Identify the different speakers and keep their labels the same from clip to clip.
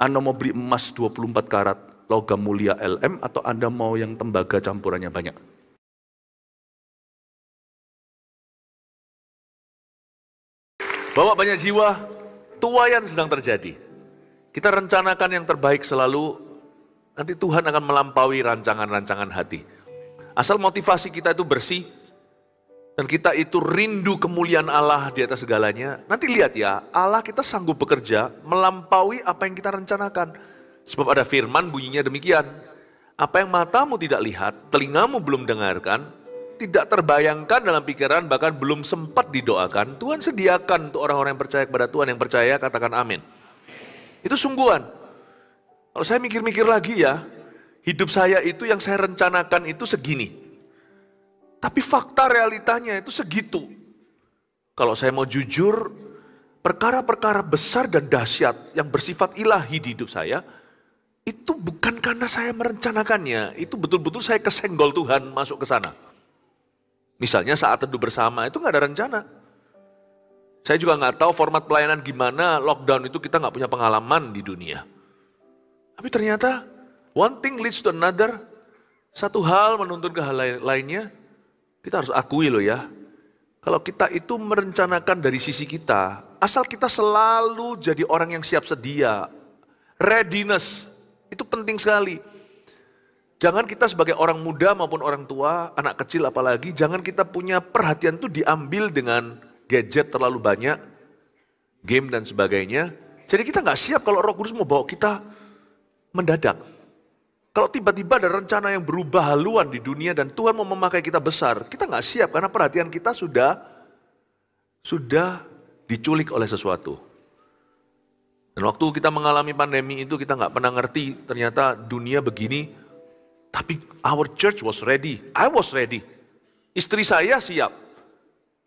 Speaker 1: Anda mau beli emas 24 karat logam mulia LM atau Anda mau yang tembaga campurannya banyak? Bawa banyak jiwa, tuaian sedang terjadi. Kita rencanakan yang terbaik selalu, nanti Tuhan akan melampaui rancangan-rancangan hati. Asal motivasi kita itu bersih, dan kita itu rindu kemuliaan Allah di atas segalanya. Nanti lihat ya, Allah kita sanggup bekerja melampaui apa yang kita rencanakan. Sebab ada firman bunyinya demikian. Apa yang matamu tidak lihat, telingamu belum dengarkan, tidak terbayangkan dalam pikiran, bahkan belum sempat didoakan, Tuhan sediakan untuk orang-orang yang percaya kepada Tuhan. Yang percaya katakan amin. Itu sungguhan. Kalau saya mikir-mikir lagi ya, hidup saya itu yang saya rencanakan itu segini. Tapi fakta realitanya itu segitu. Kalau saya mau jujur, perkara-perkara besar dan dahsyat yang bersifat ilahi di hidup saya, itu bukan karena saya merencanakannya, itu betul-betul saya kesenggol Tuhan masuk ke sana. Misalnya saat teduh bersama itu nggak ada rencana. Saya juga nggak tahu format pelayanan gimana, lockdown itu kita nggak punya pengalaman di dunia. Tapi ternyata one thing leads to another, satu hal menuntun ke hal lainnya. Kita harus akui loh ya, kalau kita itu merencanakan dari sisi kita, asal kita selalu jadi orang yang siap sedia, readiness, itu penting sekali. Jangan kita sebagai orang muda maupun orang tua, anak kecil apalagi, jangan kita punya perhatian itu diambil dengan gadget terlalu banyak, game dan sebagainya. Jadi kita nggak siap kalau Roh Kudus mau bawa kita mendadak. Kalau tiba-tiba ada rencana yang berubah haluan di dunia dan Tuhan mau memakai kita besar, kita nggak siap karena perhatian kita sudah diculik oleh sesuatu. Dan waktu kita mengalami pandemi itu kita nggak pernah ngerti ternyata dunia begini. Tapi our church was ready, I was ready. Istri saya siap.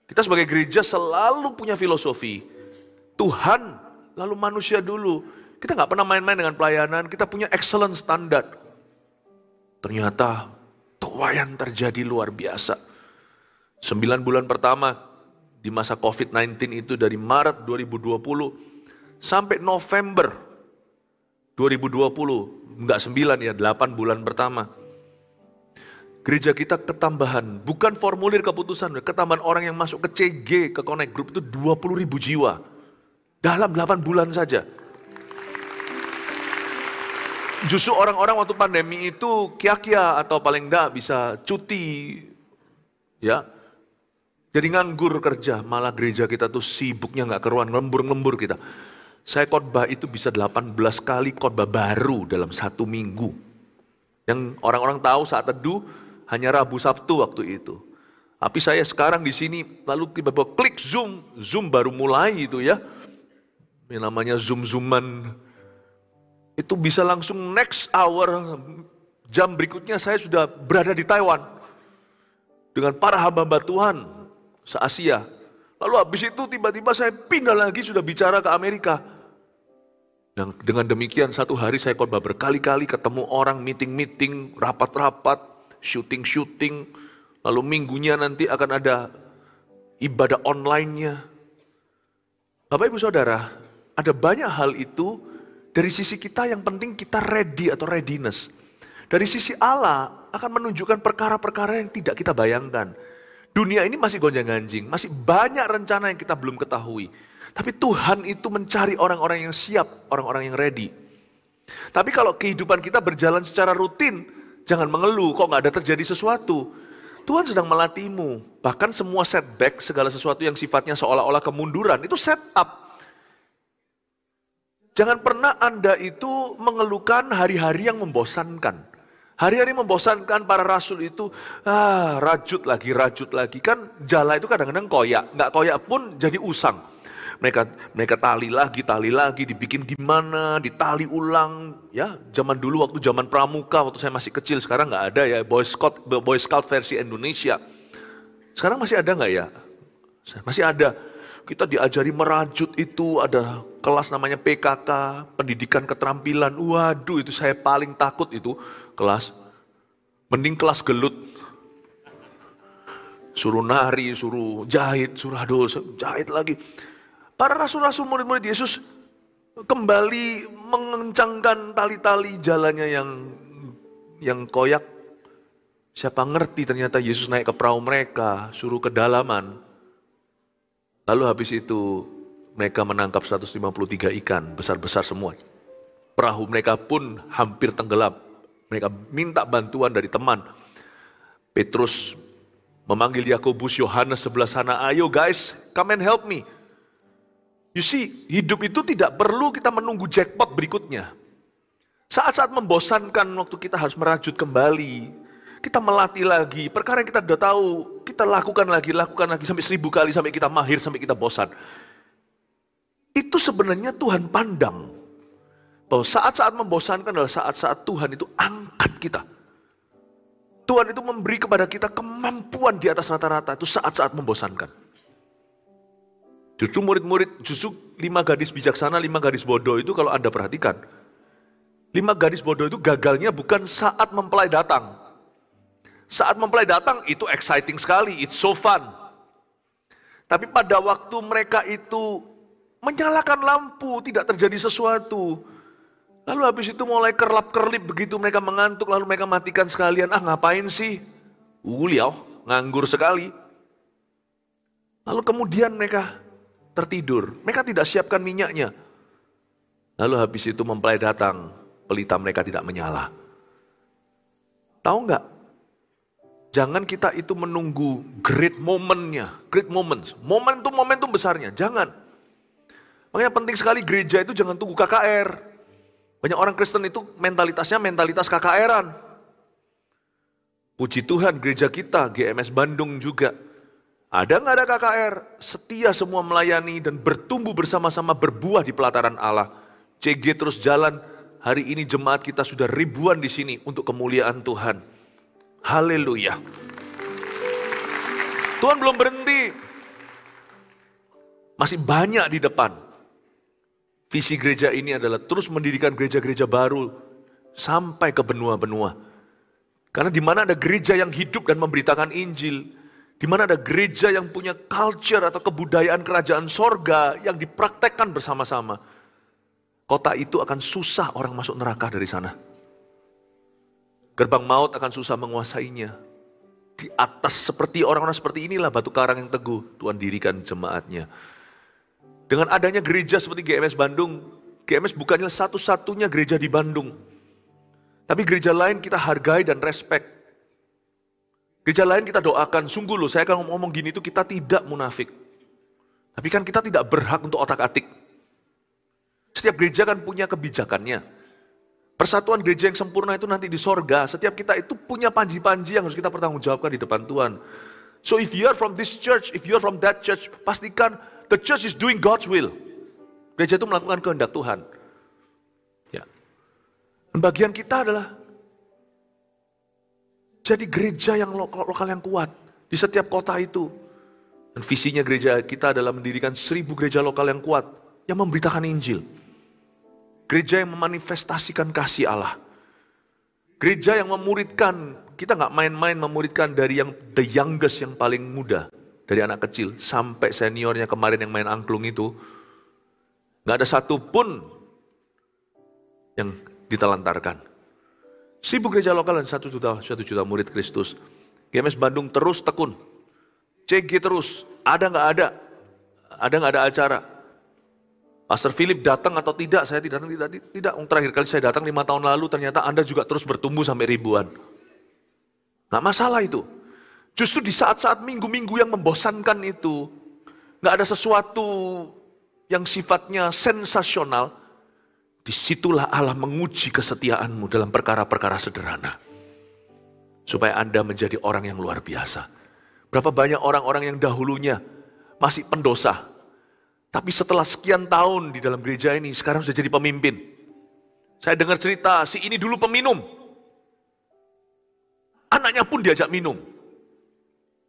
Speaker 1: Kita sebagai gereja selalu punya filosofi. Tuhan, lalu manusia dulu. Kita nggak pernah main-main dengan pelayanan, kita punya excellent standard. Ternyata tuaian terjadi luar biasa. 9 bulan pertama di masa COVID-19 itu dari Maret 2020 sampai November 2020, enggak 9 ya, 8 bulan pertama. Gereja kita ketambahan, bukan formulir keputusan, ketambahan orang yang masuk ke CG, ke Connect Group itu 20.000 jiwa. Dalam 8 bulan saja. Justru orang-orang waktu pandemi itu kia-kia atau paling enggak bisa cuti. Ya. Jadi nganggur kerja, malah gereja kita tuh sibuknya enggak keruan, lembur-lembur kita. Saya khotbah itu bisa 18 kali khotbah baru dalam 1 minggu. Yang orang-orang tahu saat teduh hanya Rabu Sabtu waktu itu. Tapi saya sekarang di sini lalu tiba-tiba klik Zoom, Zoom baru mulai itu ya. Yang namanya Zoom-Zooman. Itu bisa langsung next hour, jam berikutnya saya sudah berada di Taiwan. Dengan para hamba-hamba Tuhan se-Asia. Lalu habis itu tiba-tiba saya pindah lagi sudah bicara ke Amerika. Yang dengan demikian satu hari saya khotbah berkali-kali, ketemu orang, meeting-meeting, rapat-rapat, syuting-syuting. Lalu minggunya nanti akan ada ibadah online-nya. Bapak Ibu Saudara, ada banyak hal itu dari sisi kita yang penting kita ready atau readiness. Dari sisi Allah akan menunjukkan perkara-perkara yang tidak kita bayangkan. Dunia ini masih gonjang-ganjing, masih banyak rencana yang kita belum ketahui. Tapi Tuhan itu mencari orang-orang yang siap, orang-orang yang ready. Tapi kalau kehidupan kita berjalan secara rutin, jangan mengeluh, kok nggak ada terjadi sesuatu. Tuhan sedang melatihmu. Bahkan semua setback, segala sesuatu yang sifatnya seolah-olah kemunduran, itu setup. Jangan pernah Anda itu mengeluhkan hari-hari yang membosankan. Hari-hari membosankan para rasul itu, rajut lagi. Kan jala itu kadang-kadang koyak, nggak koyak pun jadi usang. Mereka tali lagi, dibikin gimana, ditali ulang. Ya, zaman dulu waktu zaman pramuka, waktu saya masih kecil, sekarang nggak ada ya, Boy Scout versi Indonesia. Sekarang masih ada nggak ya? Masih ada. Kita diajari merajut itu, ada kelas namanya PKK, pendidikan keterampilan. Waduh, itu saya paling takut itu kelas. Mending kelas gelut. Suruh nari, suruh jahit, jahit lagi. Para rasul-rasul murid-murid Yesus kembali mengencangkan tali-tali jalannya yang koyak. Siapa ngerti ternyata Yesus naik ke perahu mereka, suruh ke dalaman. Lalu habis itu mereka menangkap 153 ikan, besar-besar semua. Perahu mereka pun hampir tenggelam. Mereka minta bantuan dari teman. Petrus memanggil Yakobus, Yohanes sebelah sana, ayo guys, come and help me. You see, hidup itu tidak perlu kita menunggu jackpot berikutnya. Saat-saat membosankan waktu kita harus merajut kembali. Kita melatih lagi, perkara yang kita sudah tahu, kita lakukan lagi sampai 1000 kali, sampai kita mahir, sampai kita bosan. Itu sebenarnya Tuhan pandang. Bahwa saat-saat membosankan adalah saat-saat Tuhan itu angkat kita. Tuhan itu memberi kepada kita kemampuan di atas rata-rata, itu saat-saat membosankan. Justru murid-murid, justru 5 gadis bijaksana, 5 gadis bodoh itu kalau Anda perhatikan. 5 gadis bodoh itu gagalnya bukan saat mempelai datang. Saat mempelai datang itu exciting sekali, it's so fun. Tapi pada waktu mereka itu menyalakan lampu, tidak terjadi sesuatu. Lalu habis itu mulai kerlap-kerlip begitu mereka mengantuk, lalu mereka matikan sekalian. Ah ngapain sih? Liau, nganggur sekali. Lalu kemudian mereka tertidur, mereka tidak siapkan minyaknya. Lalu habis itu mempelai datang, pelita mereka tidak menyala. Tahu nggak? Jangan kita itu menunggu great moment-nya, great moments. Momentum besarnya, jangan. Makanya penting sekali gereja itu jangan tunggu KKR. Banyak orang Kristen itu mentalitasnya mentalitas KKR-an. Puji Tuhan gereja kita, GMS Bandung juga. Ada nggak ada KKR? Setia semua melayani dan bertumbuh bersama-sama berbuah di pelataran Allah. CG terus jalan, hari ini jemaat kita sudah ribuan di sini untuk kemuliaan Tuhan. Haleluya. Tuhan belum berhenti. Masih banyak di depan. Visi gereja ini adalah terus mendirikan gereja-gereja baru sampai ke benua-benua. Karena di mana ada gereja yang hidup dan memberitakan Injil, di mana ada gereja yang punya culture atau kebudayaan kerajaan sorga yang dipraktekkan bersama-sama, kota itu akan susah orang masuk neraka dari sana. Gerbang maut akan susah menguasainya. Di atas seperti orang-orang seperti inilah batu karang yang teguh Tuhan dirikan jemaatnya. Dengan adanya gereja seperti GMS Bandung, GMS bukannya satu-satunya gereja di Bandung. Tapi gereja lain kita hargai dan respect. Gereja lain kita doakan, sungguh loh saya kalau ngomong gini itu kita tidak munafik. Tapi kan kita tidak berhak untuk otak-atik. Setiap gereja kan punya kebijakannya. Persatuan gereja yang sempurna itu nanti di sorga. Setiap kita itu punya panji-panji yang harus kita pertanggungjawabkan di depan Tuhan. So if you are from this church, if you are from that church, pastikan the church is doing God's will. Gereja itu melakukan kehendak Tuhan. Ya. Dan bagian kita adalah jadi gereja yang lokal yang kuat di setiap kota itu. Dan visinya gereja kita adalah mendirikan 1000 gereja lokal yang kuat yang memberitakan Injil. Gereja yang memanifestasikan kasih Allah. Gereja yang memuridkan, kita nggak main-main memuridkan dari yang the youngest yang paling muda. Dari anak kecil sampai seniornya kemarin yang main angklung itu. Nggak ada satupun yang ditelantarkan. 1000 gereja lokal dan 1 juta murid Kristus. GMS Bandung terus tekun. CG terus, ada nggak ada acara. Pastor Philip datang atau tidak, saya tidak. Terakhir kali saya datang 5 tahun lalu, ternyata Anda juga terus bertumbuh sampai ribuan. Nggak masalah itu. Justru di saat-saat minggu-minggu yang membosankan itu, nggak ada sesuatu yang sifatnya sensasional, disitulah Allah menguji kesetiaanmu dalam perkara-perkara sederhana. Supaya Anda menjadi orang yang luar biasa. Berapa banyak orang-orang yang dahulunya masih pendosa, tapi setelah sekian tahun di dalam gereja ini, sekarang sudah jadi pemimpin. Saya dengar cerita, si ini dulu peminum. Anaknya pun diajak minum.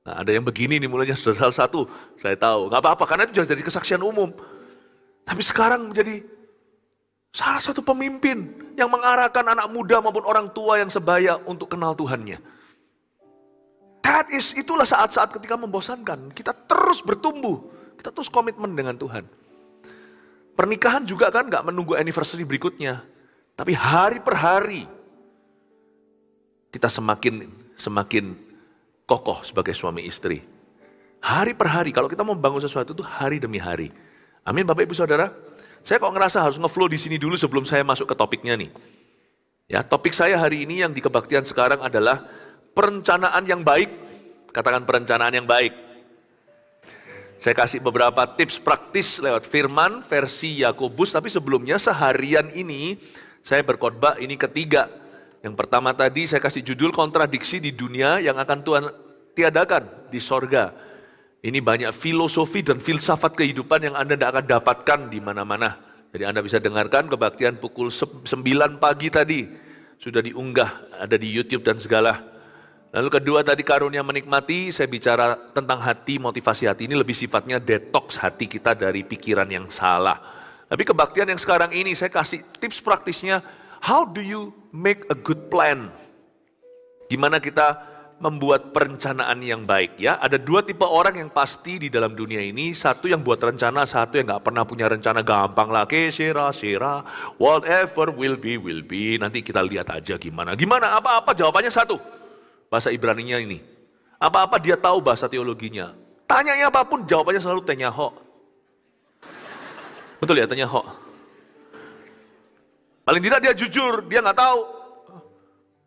Speaker 1: Nah, ada yang begini nih mulanya sudah salah satu, saya tahu. Gak apa-apa, karena itu sudah jadi kesaksian umum. Tapi sekarang menjadi salah satu pemimpin yang mengarahkan anak muda maupun orang tua yang sebaya untuk kenal Tuhannya. Itulah saat-saat ketika membosankan, kita terus bertumbuh. Kita terus komitmen dengan Tuhan. Pernikahan juga kan nggak menunggu anniversary berikutnya. Tapi hari per hari kita semakin kokoh sebagai suami istri. Hari per hari, kalau kita mau bangun sesuatu itu hari demi hari. Amin Bapak Ibu Saudara. Saya kok ngerasa harus ngeflow di sini dulu sebelum saya masuk ke topiknya nih. Ya, topik saya hari ini yang di kebaktian sekarang adalah perencanaan yang baik. Katakan perencanaan yang baik. Saya kasih beberapa tips praktis lewat firman versi Yakobus, tapi sebelumnya seharian ini saya berkhotbah ini ketiga. Yang pertama tadi saya kasih judul kontradiksi di dunia yang akan Tuhan tiadakan di sorga. Ini banyak filosofi dan filsafat kehidupan yang Anda tidak akan dapatkan di mana-mana. Jadi Anda bisa dengarkan kebaktian pukul 9 pagi tadi. Sudah diunggah, ada di YouTube dan segala. Lalu kedua tadi karunia menikmati, saya bicara tentang hati, motivasi hati ini lebih sifatnya detox hati kita dari pikiran yang salah. Tapi kebaktian yang sekarang ini saya kasih tips praktisnya, how do you make a good plan? Gimana kita membuat perencanaan yang baik ya? Ada dua tipe orang yang pasti di dalam dunia ini, satu yang buat rencana, satu yang nggak pernah punya rencana, gampang lah, sera, whatever will be, nanti kita lihat aja gimana, apa-apa jawabannya satu. Bahasa Ibraninya ini. Apa-apa dia tahu bahasa teologinya. Tanyanya apapun, jawabannya selalu tenyaho. Betul ya, tenyaho. Paling tidak dia jujur, dia nggak tahu.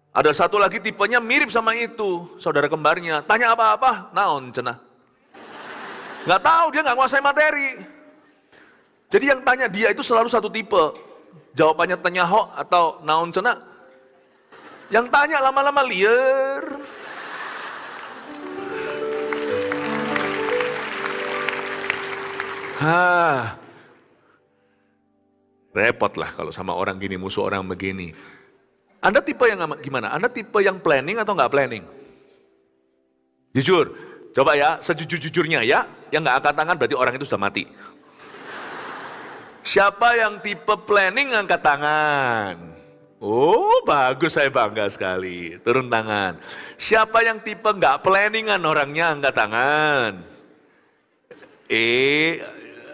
Speaker 1: Ada satu lagi tipenya mirip sama itu, saudara kembarnya. Tanya apa-apa, naon cenah. Nggak tahu, dia nggak nguasai materi. Jadi yang tanya dia itu selalu satu tipe. Jawabannya tenyaho atau naon cenah. Yang tanya lama-lama liar. Repot lah kalau sama orang gini, musuh orang begini. Anda tipe yang gimana? Anda tipe yang planning atau nggak planning? Jujur, coba ya, sejujur-jujurnya ya. Yang nggak angkat tangan berarti orang itu sudah mati. Siapa yang tipe planning angkat tangan? Oh bagus, saya bangga sekali. Turun tangan. Siapa yang tipe nggak planningan orangnya angkat tangan?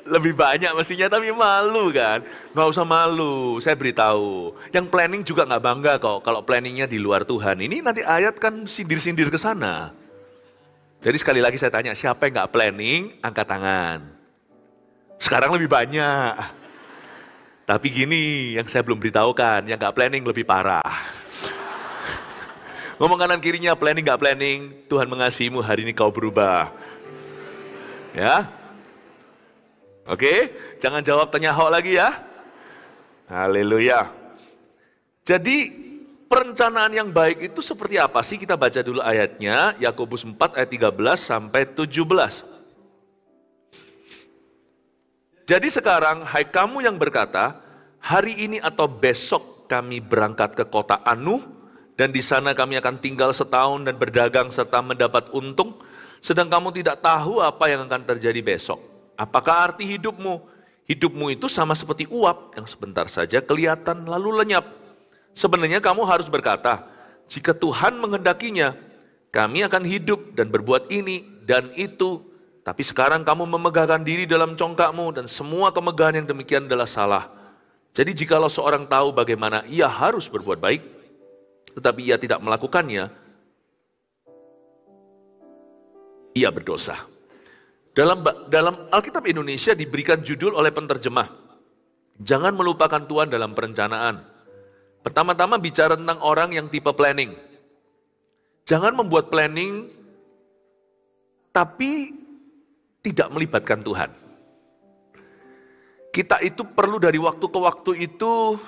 Speaker 1: Lebih banyak mestinya tapi malu kan? Nggak usah malu, saya beritahu. Yang planning juga nggak bangga kok kalau planningnya di luar Tuhan. Ini nanti ayat kan sindir-sindir ke sana. Jadi sekali lagi saya tanya, siapa yang nggak planning angkat tangan? Sekarang lebih banyak. Tapi gini, yang saya belum beritahukan, yang gak planning lebih parah. Ngomong kanan kirinya, planning gak planning, Tuhan mengasihimu, hari ini kau berubah. Ya? Oke, jangan jawab tanya ho lagi ya. Haleluya. Jadi, perencanaan yang baik itu seperti apa sih? Kita baca dulu ayatnya, Yakobus 4 ayat 13 sampai 17. Jadi sekarang, hai kamu yang berkata, hari ini atau besok kami berangkat ke kota Anu, dan di sana kami akan tinggal setahun dan berdagang serta mendapat untung, sedang kamu tidak tahu apa yang akan terjadi besok. Apakah arti hidupmu? Hidupmu itu sama seperti uap yang sebentar saja kelihatan lalu lenyap. Sebenarnya kamu harus berkata, jika Tuhan menghendakinya, kami akan hidup dan berbuat ini dan itu. Tapi sekarang kamu memegahkan diri dalam congkakmu dan semua kemegahan yang demikian adalah salah. Jadi jikalau seorang tahu bagaimana ia harus berbuat baik, tetapi ia tidak melakukannya, ia berdosa. Dalam Alkitab Indonesia diberikan judul oleh penterjemah, jangan melupakan Tuhan dalam perencanaan. Pertama-tama bicara tentang orang yang tipe planning. Jangan membuat planning, tapi tidak melibatkan Tuhan. Kita itu perlu dari waktu ke waktu itu,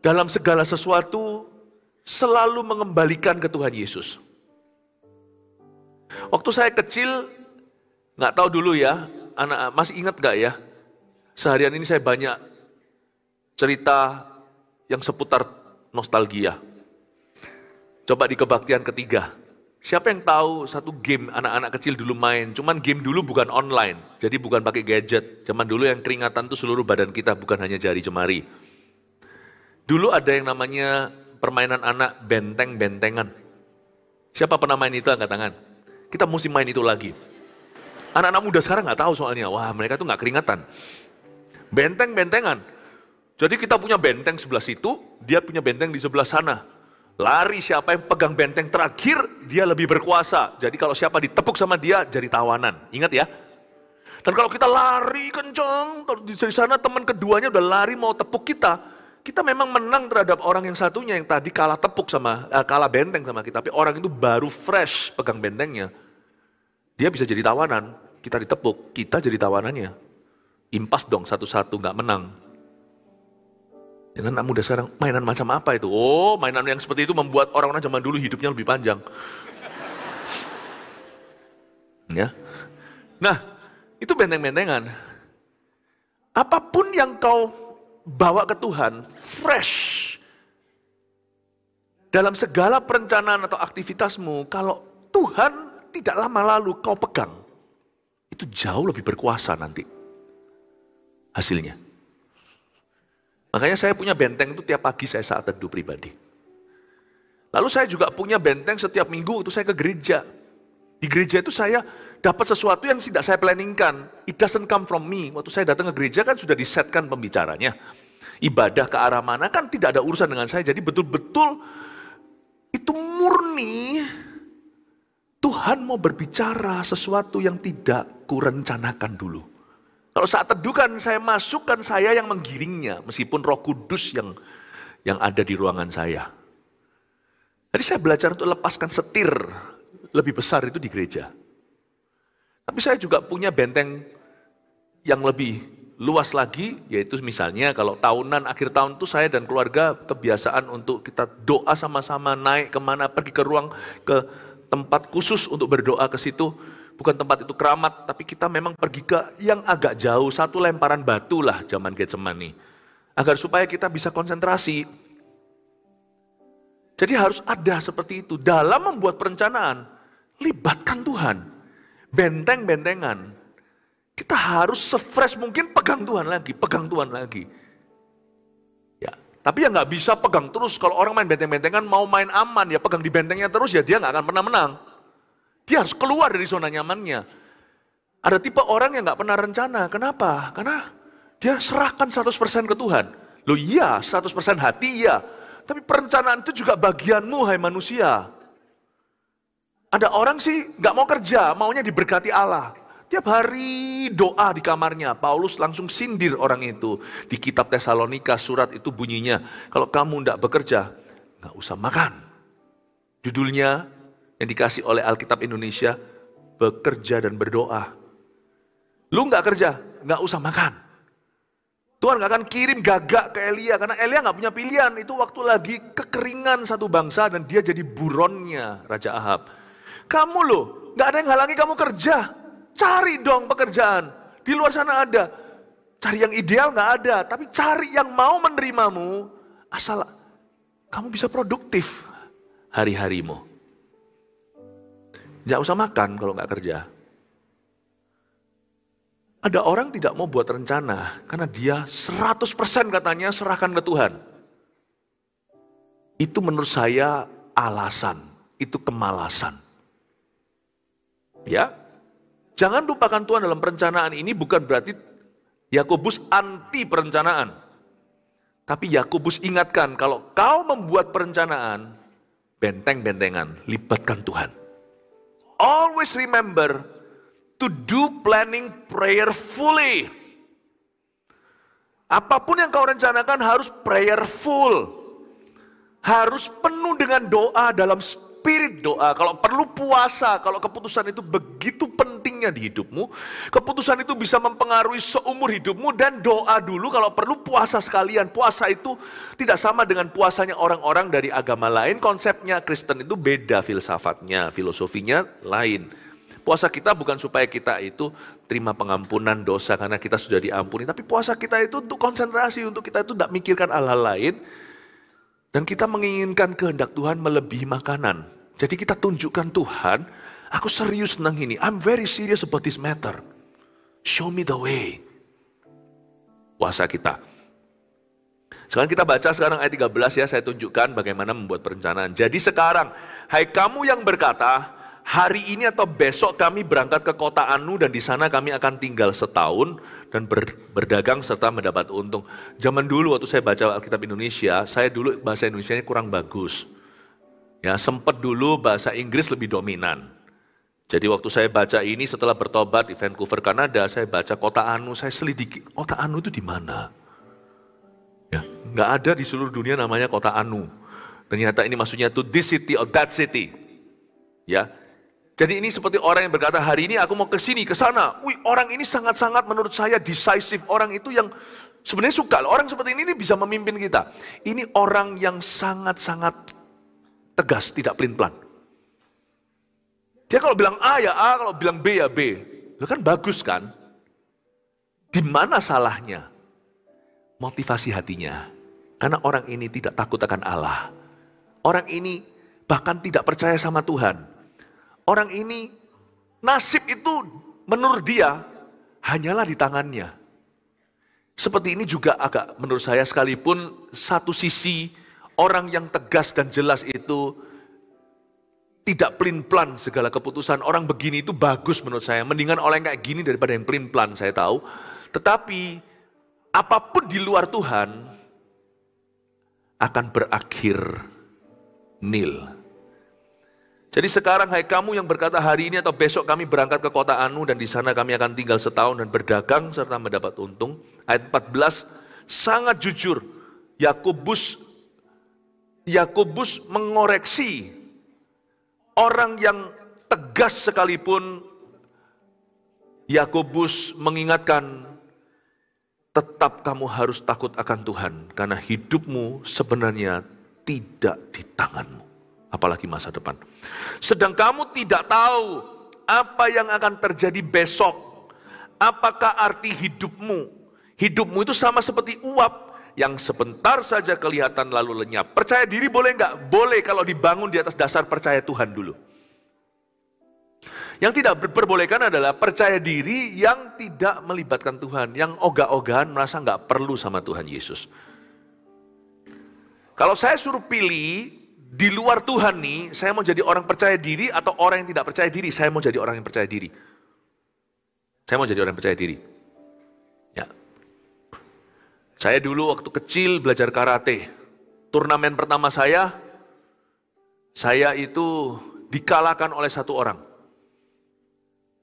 Speaker 1: dalam segala sesuatu, selalu mengembalikan ke Tuhan Yesus. Waktu saya kecil, nggak tahu dulu ya, anak masih ingat gak ya? Seharian ini saya banyak cerita yang seputar nostalgia. Coba di kebaktian ketiga. Siapa yang tahu satu game anak-anak kecil dulu main, cuman game dulu bukan online, jadi bukan pakai gadget. Zaman dulu yang keringatan tuh seluruh badan kita, bukan hanya jari jemari. Dulu ada yang namanya permainan anak benteng-bentengan. Siapa pernah main itu angkat tangan? Kita mesti main itu lagi. Anak-anak muda sekarang nggak tahu soalnya, wah mereka tuh nggak keringatan. Benteng-bentengan. Jadi kita punya benteng sebelah situ, dia punya benteng di sebelah sana. Lari siapa yang pegang benteng terakhir, dia lebih berkuasa. Jadi kalau siapa ditepuk sama dia, jadi tawanan. Ingat ya. Dan kalau kita lari kenceng, dari sana teman keduanya udah lari mau tepuk kita, kita memang menang terhadap orang yang satunya yang tadi kalah kalah benteng sama kita. Tapi orang itu baru fresh pegang bentengnya. Dia bisa jadi tawanan, kita ditepuk, kita jadi tawanannya. Impas dong satu-satu, nggak menang. Dan anak muda sekarang, mainan macam apa itu? Oh, mainan yang seperti itu membuat orang-orang zaman dulu hidupnya lebih panjang. Ya. Nah, itu benteng-bentengan. Apapun yang kau bawa ke Tuhan, fresh. Dalam segala perencanaan atau aktivitasmu, kalau Tuhan tidak lama lalu kau pegang, itu jauh lebih berkuasa nanti hasilnya. Makanya saya punya benteng itu tiap pagi saya saat teduh pribadi. Lalu saya juga punya benteng setiap minggu itu saya ke gereja. Di gereja itu saya dapat sesuatu yang tidak saya planningkan. It doesn't come from me. Waktu saya datang ke gereja kan sudah disetkan pembicaranya. Ibadah ke arah mana kan tidak ada urusan dengan saya. Jadi betul-betul itu murni Tuhan mau berbicara sesuatu yang tidak kurencanakan dulu. Kalau saat teduh kan saya masukkan saya yang menggiringnya. Meskipun Roh Kudus yang ada di ruangan saya. Jadi saya belajar untuk lepaskan setir lebih besar itu di gereja. Tapi saya juga punya benteng yang lebih luas lagi, yaitu misalnya kalau tahunan, akhir tahun itu saya dan keluarga kebiasaan untuk kita doa sama-sama, naik kemana, pergi ke tempat khusus untuk berdoa ke situ. Bukan tempat itu keramat, tapi kita memang pergi ke yang agak jauh, satu lemparan batu lah zaman Getsemani. Agar supaya kita bisa konsentrasi. Jadi harus ada seperti itu. Dalam membuat perencanaan, libatkan Tuhan. Benteng-bentengan. Kita harus se-fresh mungkin pegang Tuhan lagi, Ya, tapi ya nggak bisa pegang terus. Kalau orang main benteng-bentengan mau main aman, ya pegang di bentengnya terus ya dia nggak akan pernah menang. Dia harus keluar dari zona nyamannya. Ada tipe orang yang nggak pernah rencana. Kenapa? Karena dia serahkan 100% ke Tuhan. Loh iya, 100% hati iya. Tapi perencanaan itu juga bagianmu, hai manusia. Ada orang sih nggak mau kerja, maunya diberkati Allah. Tiap hari doa di kamarnya. Paulus langsung sindir orang itu. Di kitab Tesalonika surat itu bunyinya, kalau kamu nggak bekerja, nggak usah makan. Judulnya yang dikasih oleh Alkitab Indonesia, bekerja dan berdoa. Lu nggak kerja, nggak usah makan. Tuhan nggak akan kirim gagak ke Elia, karena Elia nggak punya pilihan. Itu waktu lagi kekeringan satu bangsa dan dia jadi buronnya Raja Ahab. Kamu loh, nggak ada yang halangi kamu kerja. Cari dong pekerjaan. Di luar sana ada. Cari yang ideal nggak ada, tapi cari yang mau menerimamu. Asal kamu bisa produktif hari-harimu. Nggak usah makan kalau nggak kerja. Ada orang tidak mau buat rencana karena dia 100% katanya serahkan ke Tuhan. Itu menurut saya alasan, itu kemalasan. Ya, jangan lupakan Tuhan dalam perencanaan ini bukan berarti Yakobus anti perencanaan. Tapi Yakobus ingatkan kalau kau membuat perencanaan, benteng-bentengan, libatkan Tuhan. Always remember to do planning prayerfully. Apapun yang kau rencanakan harus prayerful. Harus penuh dengan doa dalam spirit doa. Kalau perlu puasa, kalau keputusan itu begitu pentingnya di hidupmu. Keputusan itu bisa mempengaruhi seumur hidupmu dan doa dulu kalau perlu puasa sekalian. Puasa itu tidak sama dengan puasanya orang-orang dari agama lain. Konsepnya Kristen itu beda filsafatnya, filosofinya lain. Puasa kita bukan supaya kita itu terima pengampunan dosa karena kita sudah diampuni. Tapi puasa kita itu untuk konsentrasi, untuk kita itu tidak mikirkan hal-hal lain. Dan kita menginginkan kehendak Tuhan melebihi makanan. Jadi kita tunjukkan Tuhan, aku serius tentang ini. I'm very serious about this matter. Show me the way. Puasa kita. Sekarang kita baca sekarang ayat 13 ya, saya tunjukkan bagaimana membuat perencanaan. Jadi sekarang, hai kamu yang berkata, hari ini atau besok kami berangkat ke kota Anu dan di sana kami akan tinggal setahun dan berdagang serta mendapat untung. Zaman dulu waktu saya baca Alkitab Indonesia, saya dulu bahasa Indonesianya kurang bagus. Ya, sempat dulu bahasa Inggris lebih dominan. Jadi waktu saya baca ini setelah bertobat di Vancouver, Kanada, saya baca kota Anu, saya selidiki, kota Anu itu di mana? Ya, nggak ada di seluruh dunia namanya kota Anu. Ternyata ini maksudnya to this city or that city. Ya. Jadi ini seperti orang yang berkata, hari ini aku mau ke sini, ke sana. Wih, orang ini sangat-sangat menurut saya decisive. Orang itu yang sebenarnya suka. Orang seperti ini bisa memimpin kita. Ini orang yang sangat-sangat tegas, tidak pelin-pelan. Dia kalau bilang A ya A, kalau bilang B ya B. Itu kan bagus kan? Di mana salahnya? Motivasi hatinya. Karena orang ini tidak takut akan Allah. Orang ini bahkan tidak percaya sama Tuhan. Orang ini nasib itu menurut dia hanyalah di tangannya. Seperti ini juga agak menurut saya, sekalipun satu sisi orang yang tegas dan jelas itu tidak pelin-pelan segala keputusan. Orang begini itu bagus menurut saya. Mendingan orang kayak gini daripada yang pelin-pelan, saya tahu. Tetapi apapun di luar Tuhan akan berakhir nil. Jadi sekarang hai kamu yang berkata hari ini atau besok kami berangkat ke kota Anu dan di sana kami akan tinggal setahun dan berdagang serta mendapat untung. Ayat 14 sangat jujur. Yakobus mengoreksi orang yang tegas sekalipun. Yakobus mengingatkan, tetap kamu harus takut akan Tuhan, karena hidupmu sebenarnya tidak di tanganmu, apalagi masa depan. Sedang kamu tidak tahu apa yang akan terjadi besok. Apakah arti hidupmu? Hidupmu itu sama seperti uap yang sebentar saja kelihatan lalu lenyap. Percaya diri boleh enggak? Boleh kalau dibangun di atas dasar percaya Tuhan dulu. Yang tidak diperbolehkan adalah percaya diri yang tidak melibatkan Tuhan, yang ogah-ogahan merasa nggak perlu sama Tuhan Yesus. Kalau saya suruh pilih di luar Tuhan nih, saya mau jadi orang percaya diri atau orang yang tidak percaya diri? Saya mau jadi orang yang percaya diri. Saya mau jadi orang yang percaya diri. Ya. Saya dulu waktu kecil belajar karate. Turnamen pertama saya itu dikalahkan oleh satu orang.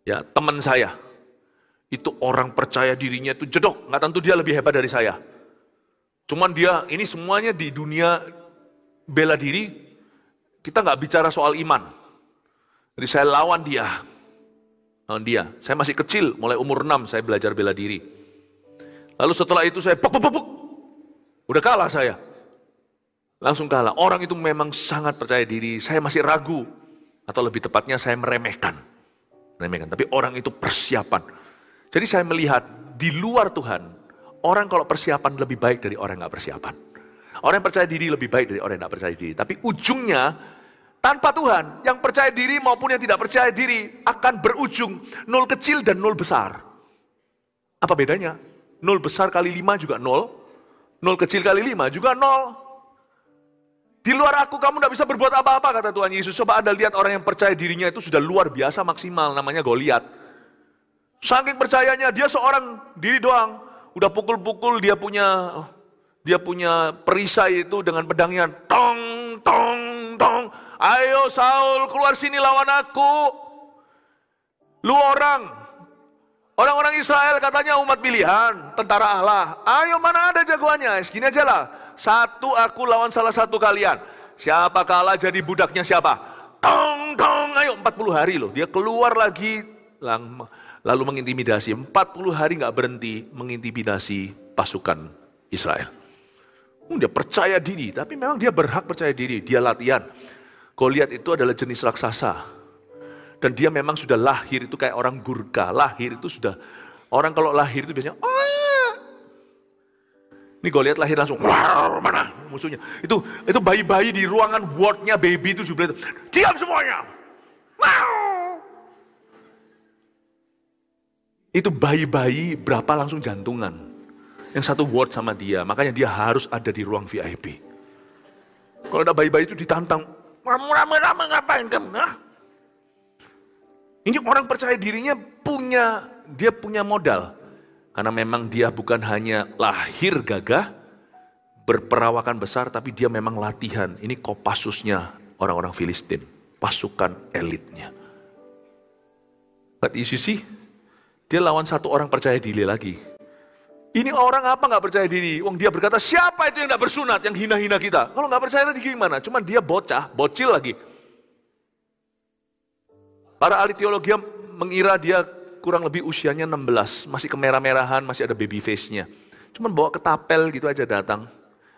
Speaker 1: Ya, teman saya, itu orang percaya dirinya itu jedok, nggak tentu dia lebih hebat dari saya. Cuman dia, ini semuanya di dunia bela diri, kita nggak bicara soal iman. Jadi saya lawan dia. Saya masih kecil, mulai umur 6 saya belajar bela diri. Lalu setelah itu saya udah kalah saya. Langsung kalah, orang itu memang sangat percaya diri, saya masih ragu. Atau lebih tepatnya saya meremehkan. Tapi orang itu persiapan. Jadi saya melihat di luar Tuhan, orang kalau persiapan lebih baik dari orang yang gak persiapan. Orang yang percaya diri lebih baik dari orang yang gak percaya diri. Tapi ujungnya, tanpa Tuhan, yang percaya diri maupun yang tidak percaya diri akan berujung 0 kecil dan 0 besar. Apa bedanya? 0 besar kali 5 juga 0, 0 kecil kali 5 juga 0. Di luar aku kamu tidak bisa berbuat apa-apa, kata Tuhan Yesus. Coba Anda lihat orang yang percaya dirinya itu sudah luar biasa maksimal, namanya Goliat. Saking percayanya, dia seorang diri doang. Udah pukul-pukul, dia punya perisai itu dengan pedangnya. Tong, tong, tong. Ayo Saul, keluar sini lawan aku. Lu orang-orang Israel katanya umat pilihan, tentara Allah. Ayo mana ada jagoannya, segini aja lah. Satu aku lawan salah satu kalian. Siapa kalah jadi budaknya siapa? Tong, tong, ayo 40 hari loh. Dia keluar lagi, lalu mengintimidasi. 40 hari gak berhenti mengintimidasi pasukan Israel. Dia percaya diri, tapi memang dia berhak percaya diri. Dia latihan. Goliat itu adalah jenis raksasa. Dan dia memang sudah lahir itu kayak orang Gurkha. Lahir itu sudah, orang kalau lahir itu biasanya, ini Goliat lahir langsung, mana musuhnya? Itu bayi-bayi di ruangan wardnya baby itu juga, diam semuanya. Itu bayi-bayi berapa langsung jantungan. Yang satu ward sama dia, makanya dia harus ada di ruang VIP. Kalau ada bayi-bayi itu ditantang, rame-rame ngapain kamu? Ini orang percaya dirinya dia punya modal. Karena memang dia bukan hanya lahir gagah, berperawakan besar, tapi dia memang latihan. Ini Kopassusnya orang-orang Filistin, pasukan elitnya. But you see, dia lawan satu orang percaya diri lagi. Ini orang apa nggak percaya diri? Wong dia berkata, siapa itu yang nggak bersunat, yang hina-hina kita? Kalau nggak percaya diri gimana? Cuman dia bocil lagi. Para ahli teologi mengira dia kurang lebih usianya 16, masih kemerah-merahan, masih ada baby face-nya. Cuman bawa ketapel gitu aja datang,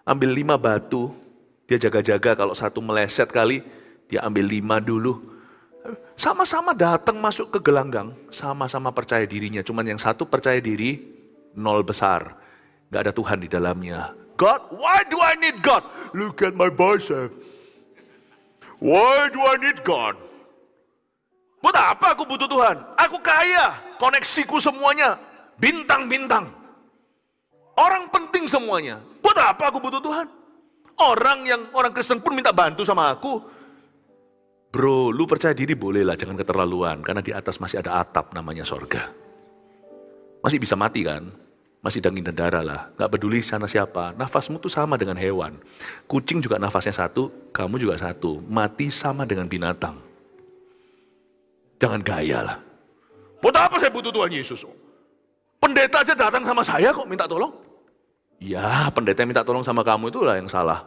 Speaker 1: ambil 5 batu, dia jaga-jaga kalau satu meleset kali, dia ambil 5 dulu. Sama-sama datang masuk ke gelanggang, sama-sama percaya dirinya. Cuman yang satu percaya diri, 0 besar. Gak ada Tuhan di dalamnya. God, why do I need God? Look at my bicep. Why do I need God? Buat apa aku butuh Tuhan? Aku kaya, koneksiku semuanya, bintang-bintang. Orang penting semuanya. Buat apa aku butuh Tuhan? Orang Kristen pun minta bantu sama aku. Bro, lu percaya diri bolehlah, jangan keterlaluan. Karena di atas masih ada atap namanya sorga. Masih bisa mati kan? Masih daging dan darah lah. Gak peduli sana siapa. Nafasmu tuh sama dengan hewan. Kucing juga nafasnya satu, kamu juga satu. Mati sama dengan binatang. Jangan gaya lah. Buat apa saya butuh Tuhan Yesus? Pendeta aja datang sama saya kok minta tolong. Ya, pendeta yang minta tolong sama kamu itulah yang salah.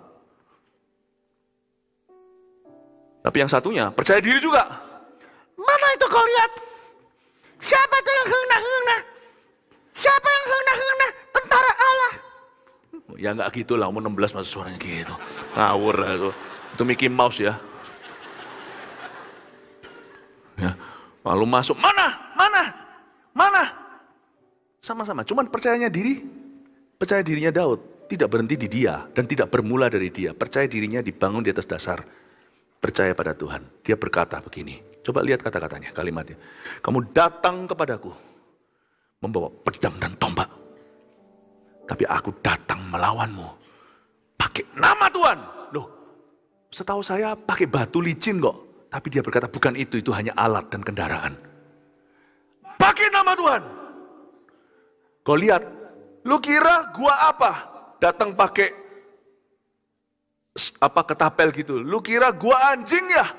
Speaker 1: Tapi yang satunya percaya diri juga. Mana itu kau lihat? Siapa itu yang hina-hina? Siapa yang hina-hina? Tentara Allah. Ya enggak gitu lah, umur 16 masa suaranya gitu. Ngawur lah itu. Itu Mickey Mouse ya. Ya, lalu masuk, mana? Sama-sama, cuman percaya dirinya Daud tidak berhenti di dia dan tidak bermula dari dia. Percaya dirinya dibangun di atas dasar percaya pada Tuhan. Dia berkata begini, coba lihat kata-katanya, kalimatnya. Kamu datang kepadaku membawa pedang dan tombak, tapi aku datang melawanmu pakai nama Tuhan. Loh, setahu saya pakai batu licin kok. Tapi dia berkata, bukan itu hanya alat dan kendaraan. Pakai nama Tuhan. Kau lihat, lu kira gua apa? Datang pakai ketapel gitu. Lu kira gua anjing ya?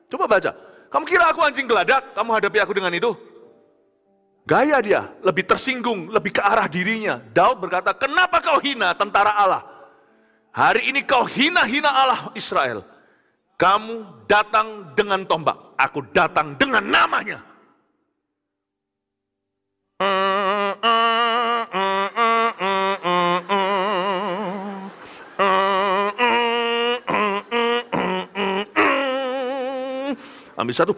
Speaker 1: Coba baca. Kamu kira aku anjing geladak? Kamu hadapi aku dengan itu? Gaya dia, lebih tersinggung, lebih ke arah dirinya. Daud berkata, kenapa kau hina tentara Allah? Hari ini kau hina-hina Allah Israel. Kamu datang dengan tombak, aku datang dengan namanya. Ambil satu.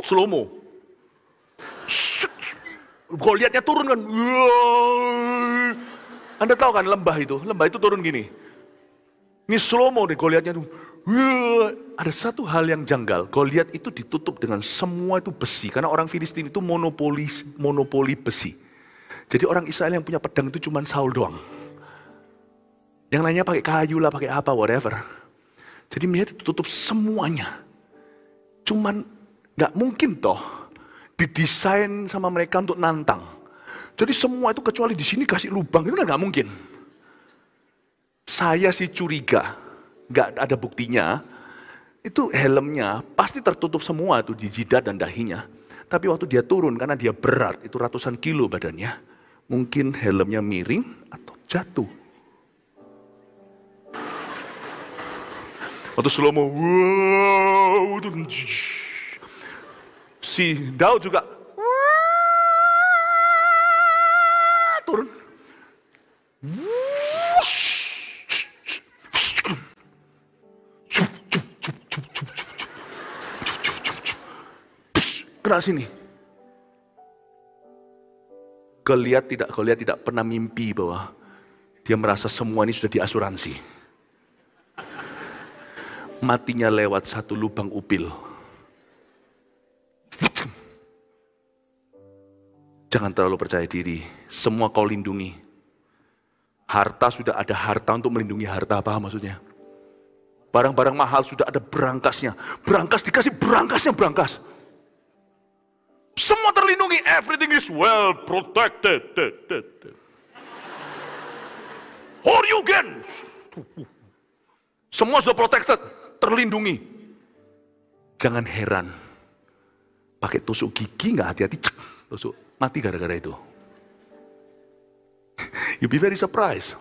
Speaker 1: Slow-mo. Kau lihatnya turun kan. Anda tahu kan lembah itu turun gini. Ini slow-mo nih, Goliatnya tuh. Ada satu hal yang janggal, Goliat itu ditutup dengan semua itu besi. Karena orang Filistin itu monopoli besi. Jadi orang Israel yang punya pedang itu cuma Saul doang. Yang lainnya pakai kayu lah, pakai apa, whatever. Jadi mereka ditutup semuanya. Cuman gak mungkin toh didesain sama mereka untuk nantang. Jadi semua itu kecuali di sini kasih lubang, itu kan gak mungkin. Saya sih curiga, nggak ada buktinya, itu helmnya pasti tertutup semua tuh di jidat dan dahinya. Tapi waktu dia turun, karena dia berat, itu ratusan kilo badannya, mungkin helmnya miring atau jatuh. Waktu slow-mo, wow, si Daud juga turun. Kena sini. Goliat tidak pernah mimpi bahwa dia merasa semua ini sudah diasuransi. Matinya lewat satu lubang upil. Jangan terlalu percaya diri. Semua kau lindungi. Harta sudah ada harta untuk melindungi harta, apa maksudnya?
Speaker 2: Barang-barang mahal sudah ada berangkasnya. Berangkas dikasih berangkasnya berangkas. Semua terlindungi, everything is well protected. Horyogen. Semua sudah protected, terlindungi. Jangan heran, pakai tusuk gigi nggak hati-hati, cek, tusuk, mati gara-gara itu. You be very surprised.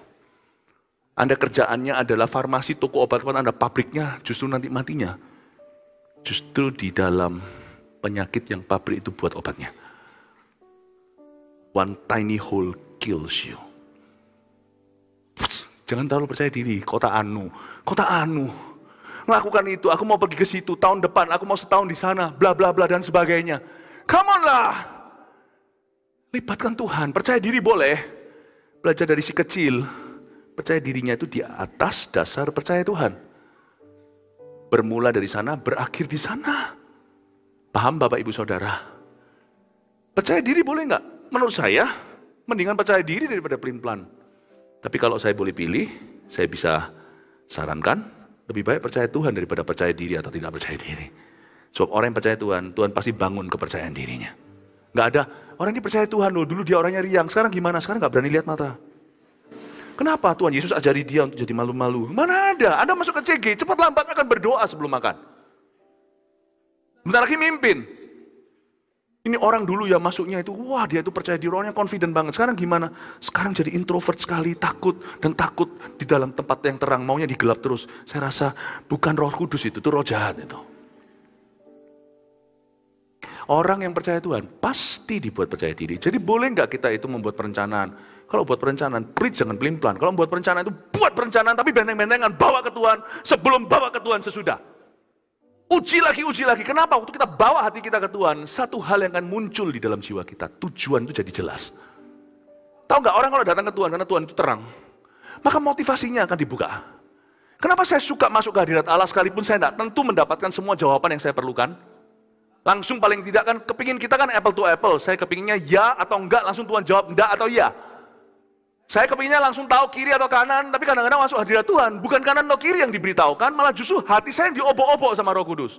Speaker 2: Anda kerjaannya adalah farmasi, toko obat, Anda pabriknya, justru nanti matinya. Justru di dalam penyakit yang pabrik itu buat obatnya. One tiny hole kills you. Jangan terlalu percaya diri, kota anu. Melakukan itu, aku mau pergi ke situ, tahun depan aku mau setahun di sana, bla bla bla dan sebagainya. Come on lah. Libatkan Tuhan, percaya diri boleh. Belajar dari si kecil, percaya dirinya itu di atas dasar percaya Tuhan. Bermula dari sana, berakhir di sana. Paham Bapak Ibu Saudara? Percaya diri boleh nggak? Menurut saya, mendingan percaya diri daripada pelin-pelan. Tapi kalau saya boleh pilih, saya bisa sarankan, lebih baik percaya Tuhan daripada percaya diri atau tidak percaya diri. Sebab orang yang percaya Tuhan, Tuhan pasti bangun kepercayaan dirinya. Nggak ada, orang ini percaya Tuhan loh, dulu dia orangnya riang, sekarang gimana? Sekarang nggak berani lihat mata. Kenapa? Tuhan Yesus ajari dia untuk jadi malu-malu. Mana ada? Anda masuk ke CG, cepat lambat akan berdoa sebelum makan. Bentar lagi mimpin. Ini orang dulu ya masuknya itu, wah dia itu percaya diri, orangnya confident banget. Sekarang gimana? Sekarang jadi introvert sekali, takut di dalam tempat yang terang, maunya digelap terus. Saya rasa bukan Roh Kudus itu Roh jahat itu. Orang yang percaya Tuhan pasti dibuat percaya diri. Jadi boleh nggak kita itu membuat perencanaan? Kalau buat perencanaan, please jangan pelin-pelan. Kalau membuat perencanaan itu buat perencanaan, tapi benteng-bentengan, bawa ke Tuhan sebelum bawa ke Tuhan sesudah. Uji lagi. Kenapa? Waktu kita bawa hati kita ke Tuhan, satu hal yang akan muncul di dalam jiwa kita. Tujuan itu jadi jelas. Tahu nggak orang kalau datang ke Tuhan, karena Tuhan itu terang, maka motivasinya akan dibuka. Kenapa saya suka masuk ke hadirat Allah sekalipun saya tidak tentu mendapatkan semua jawaban yang saya perlukan? Langsung paling tidak kan, kepingin kita kan apple to apple. Saya kepinginnya ya atau enggak, langsung Tuhan jawab enggak atau ya. Saya kepinginnya langsung tahu kiri atau kanan, tapi kadang-kadang masuk hadirat Tuhan, bukan kanan atau kiri yang diberitahukan, malah justru hati saya yang diobok-obok sama Roh Kudus.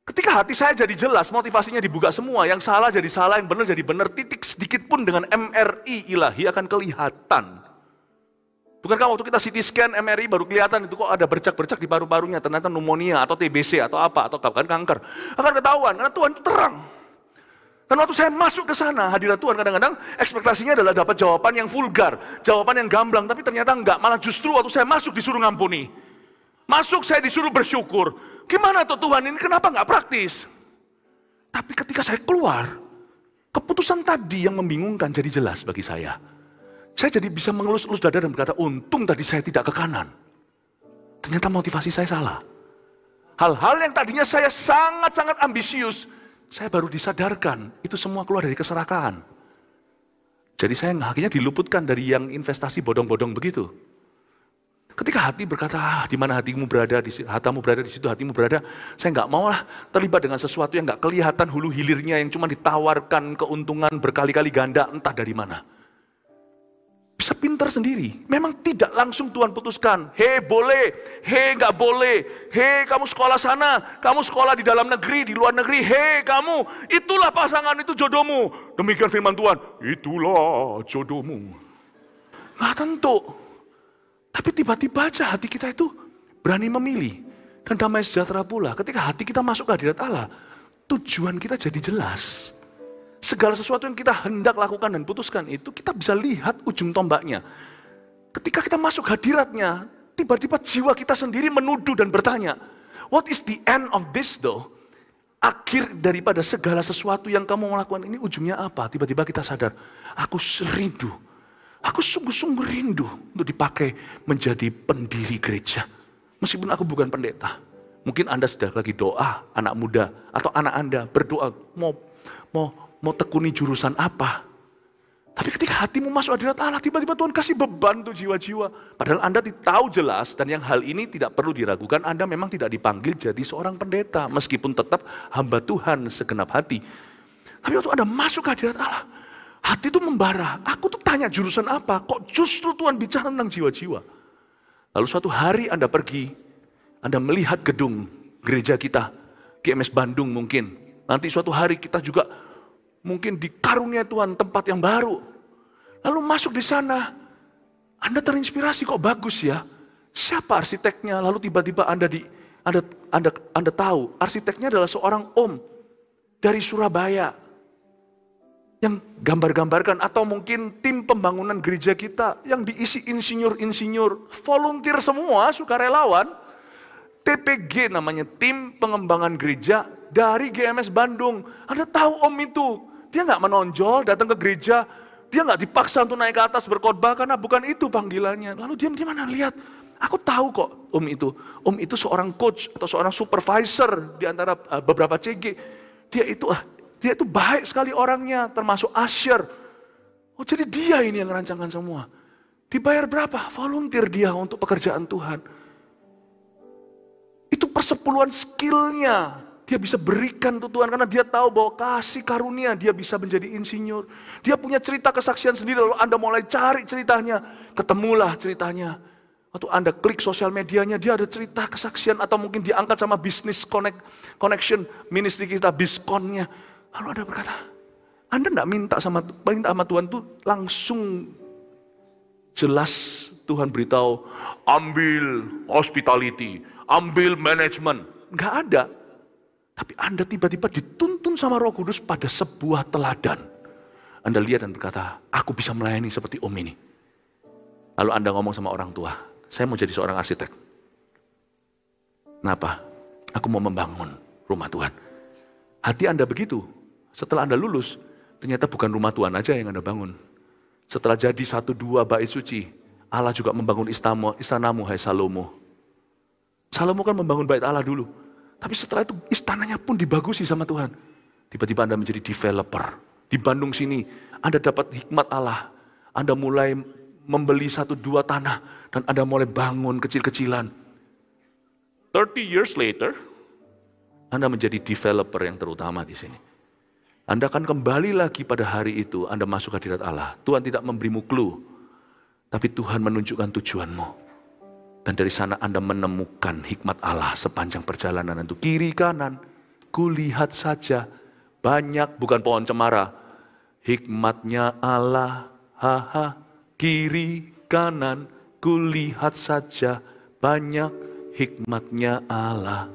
Speaker 2: Ketika hati saya jadi jelas, motivasinya dibuka semua, yang salah jadi salah, yang benar jadi benar, titik sedikit pun dengan MRI ilahi akan kelihatan. Bukankah waktu kita CT scan MRI baru kelihatan itu kok ada bercak-bercak di paru-parunya, ternyata pneumonia atau TBC atau apa, atau bahkan kanker. Akan ketahuan, karena Tuhan itu terang. Dan waktu saya masuk ke sana, hadirat Tuhan kadang-kadang ekspektasinya adalah dapat jawaban yang vulgar, jawaban yang gamblang, tapi ternyata enggak. Malah justru waktu saya masuk disuruh ngampuni. Masuk saya disuruh bersyukur. Gimana tuh Tuhan ini, kenapa enggak praktis? Tapi ketika saya keluar, keputusan tadi yang membingungkan jadi jelas bagi saya. Saya jadi bisa mengelus-elus dada dan berkata, untung tadi saya tidak ke kanan. Ternyata motivasi saya salah. Hal-hal yang tadinya saya sangat-sangat ambisius, saya baru disadarkan, itu semua keluar dari keserakahan. Jadi saya akhirnya diluputkan dari yang investasi bodong-bodong begitu. Ketika hati berkata, di mana hatimu berada, hatamu berada, di situ hatimu berada, saya nggak mau lah terlibat dengan sesuatu yang nggak kelihatan hulu hilirnya, yang cuma ditawarkan keuntungan berkali-kali ganda, entah dari mana. Bisa pintar sendiri. Memang tidak langsung Tuhan putuskan. Hei boleh, hei nggak boleh. Hei kamu sekolah sana, kamu sekolah di dalam negeri, di luar negeri. Hei kamu, itulah pasangan, itu jodohmu. Demikian firman Tuhan, itulah jodohmu. Nggak tentu. Tapi tiba-tiba aja hati kita itu berani memilih. Dan damai sejahtera pula. Ketika hati kita masuk ke hadirat Allah, tujuan kita jadi jelas. Segala sesuatu yang kita hendak lakukan dan putuskan itu, kita bisa lihat ujung tombaknya. Ketika kita masuk hadiratnya, tiba-tiba jiwa kita sendiri menuduh dan bertanya, what is the end of this though? Akhir daripada segala sesuatu yang kamu lakukan ini ujungnya apa? Tiba-tiba kita sadar, aku rindu. Aku sungguh-sungguh rindu untuk dipakai menjadi pendiri gereja. Meskipun aku bukan pendeta. Mungkin Anda sedang lagi doa, anak muda, atau anak Anda berdoa, mau tekuni jurusan apa. Tapi ketika hatimu masuk hadirat Allah, tiba-tiba Tuhan kasih beban untuk jiwa-jiwa. Padahal Anda tahu jelas, dan yang hal ini tidak perlu diragukan, Anda memang tidak dipanggil jadi seorang pendeta. Meskipun tetap hamba Tuhan segenap hati. Tapi waktu Anda masuk ke hadirat Allah, hati itu membara. Aku tuh tanya jurusan apa, kok justru Tuhan bicara tentang jiwa-jiwa. Lalu suatu hari Anda pergi Anda melihat gedung gereja kita, GMS Bandung mungkin. Nanti suatu hari kita juga mungkin dikaruniai Tuhan tempat yang baru. Lalu masuk di sana, Anda terinspirasi, kok bagus ya. Siapa arsiteknya? Lalu tiba-tiba Anda tahu arsiteknya adalah seorang om dari Surabaya yang gambar-gambarkan, atau mungkin tim pembangunan gereja kita yang diisi insinyur-insinyur, volunteer semua, sukarelawan. TPG namanya, tim pengembangan gereja dari GMS Bandung. Anda tahu om itu, dia nggak menonjol datang ke gereja, dia nggak dipaksa untuk naik ke atas berkhotbah karena bukan itu panggilannya. Lalu dia gimana lihat? Aku tahu kok om itu. Om itu seorang coach atau seorang supervisor di antara beberapa CG. Dia itu baik sekali orangnya, termasuk usher. Oh, jadi dia ini yang merancangkan semua. Dibayar berapa? Volunteer dia untuk pekerjaan Tuhan. Itu persepuluhan skillnya dia bisa berikan untuk Tuhan, karena dia tahu bahwa kasih karunia dia bisa menjadi insinyur. Dia punya cerita kesaksian sendiri, lalu Anda mulai cari ceritanya, ketemulah ceritanya. Atau Anda klik sosial medianya, dia ada cerita kesaksian, atau mungkin diangkat sama Business Connection, ministry kita, Biskonnya. Lalu Anda berkata, Anda tidak minta sama Tuhan itu langsung jelas. Tuhan beritahu, ambil hospitality, ambil manajemen. Enggak ada. Tapi Anda tiba-tiba dituntun sama Roh Kudus pada sebuah teladan. Anda lihat dan berkata, aku bisa melayani seperti om ini. Lalu Anda ngomong sama orang tua, saya mau jadi seorang arsitek. Kenapa? Aku mau membangun rumah Tuhan. Hati Anda begitu. Setelah Anda lulus, ternyata bukan rumah Tuhan aja yang Anda bangun. Setelah jadi 1-2 bait suci, Allah juga membangun istanamu, hai Salomo. Salomo kan membangun bait Allah dulu. Tapi setelah itu istananya pun dibagusi sama Tuhan. Tiba-tiba Anda menjadi developer. Di Bandung sini, Anda dapat hikmat Allah. Anda mulai membeli 1-2 tanah. Dan Anda mulai bangun kecil-kecilan. 30 years later, Anda menjadi developer yang terutama di sini. Anda akan kembali lagi pada hari itu, Anda masuk hadirat Allah. Tuhan tidak memberimu clue, tapi Tuhan menunjukkan tujuanmu. Dan dari sana Anda menemukan hikmat Allah sepanjang perjalanan itu. Kiri kanan, kulihat saja, banyak, bukan pohon cemara. Hikmatnya Allah, kiri kanan, kulihat saja, banyak hikmatnya Allah.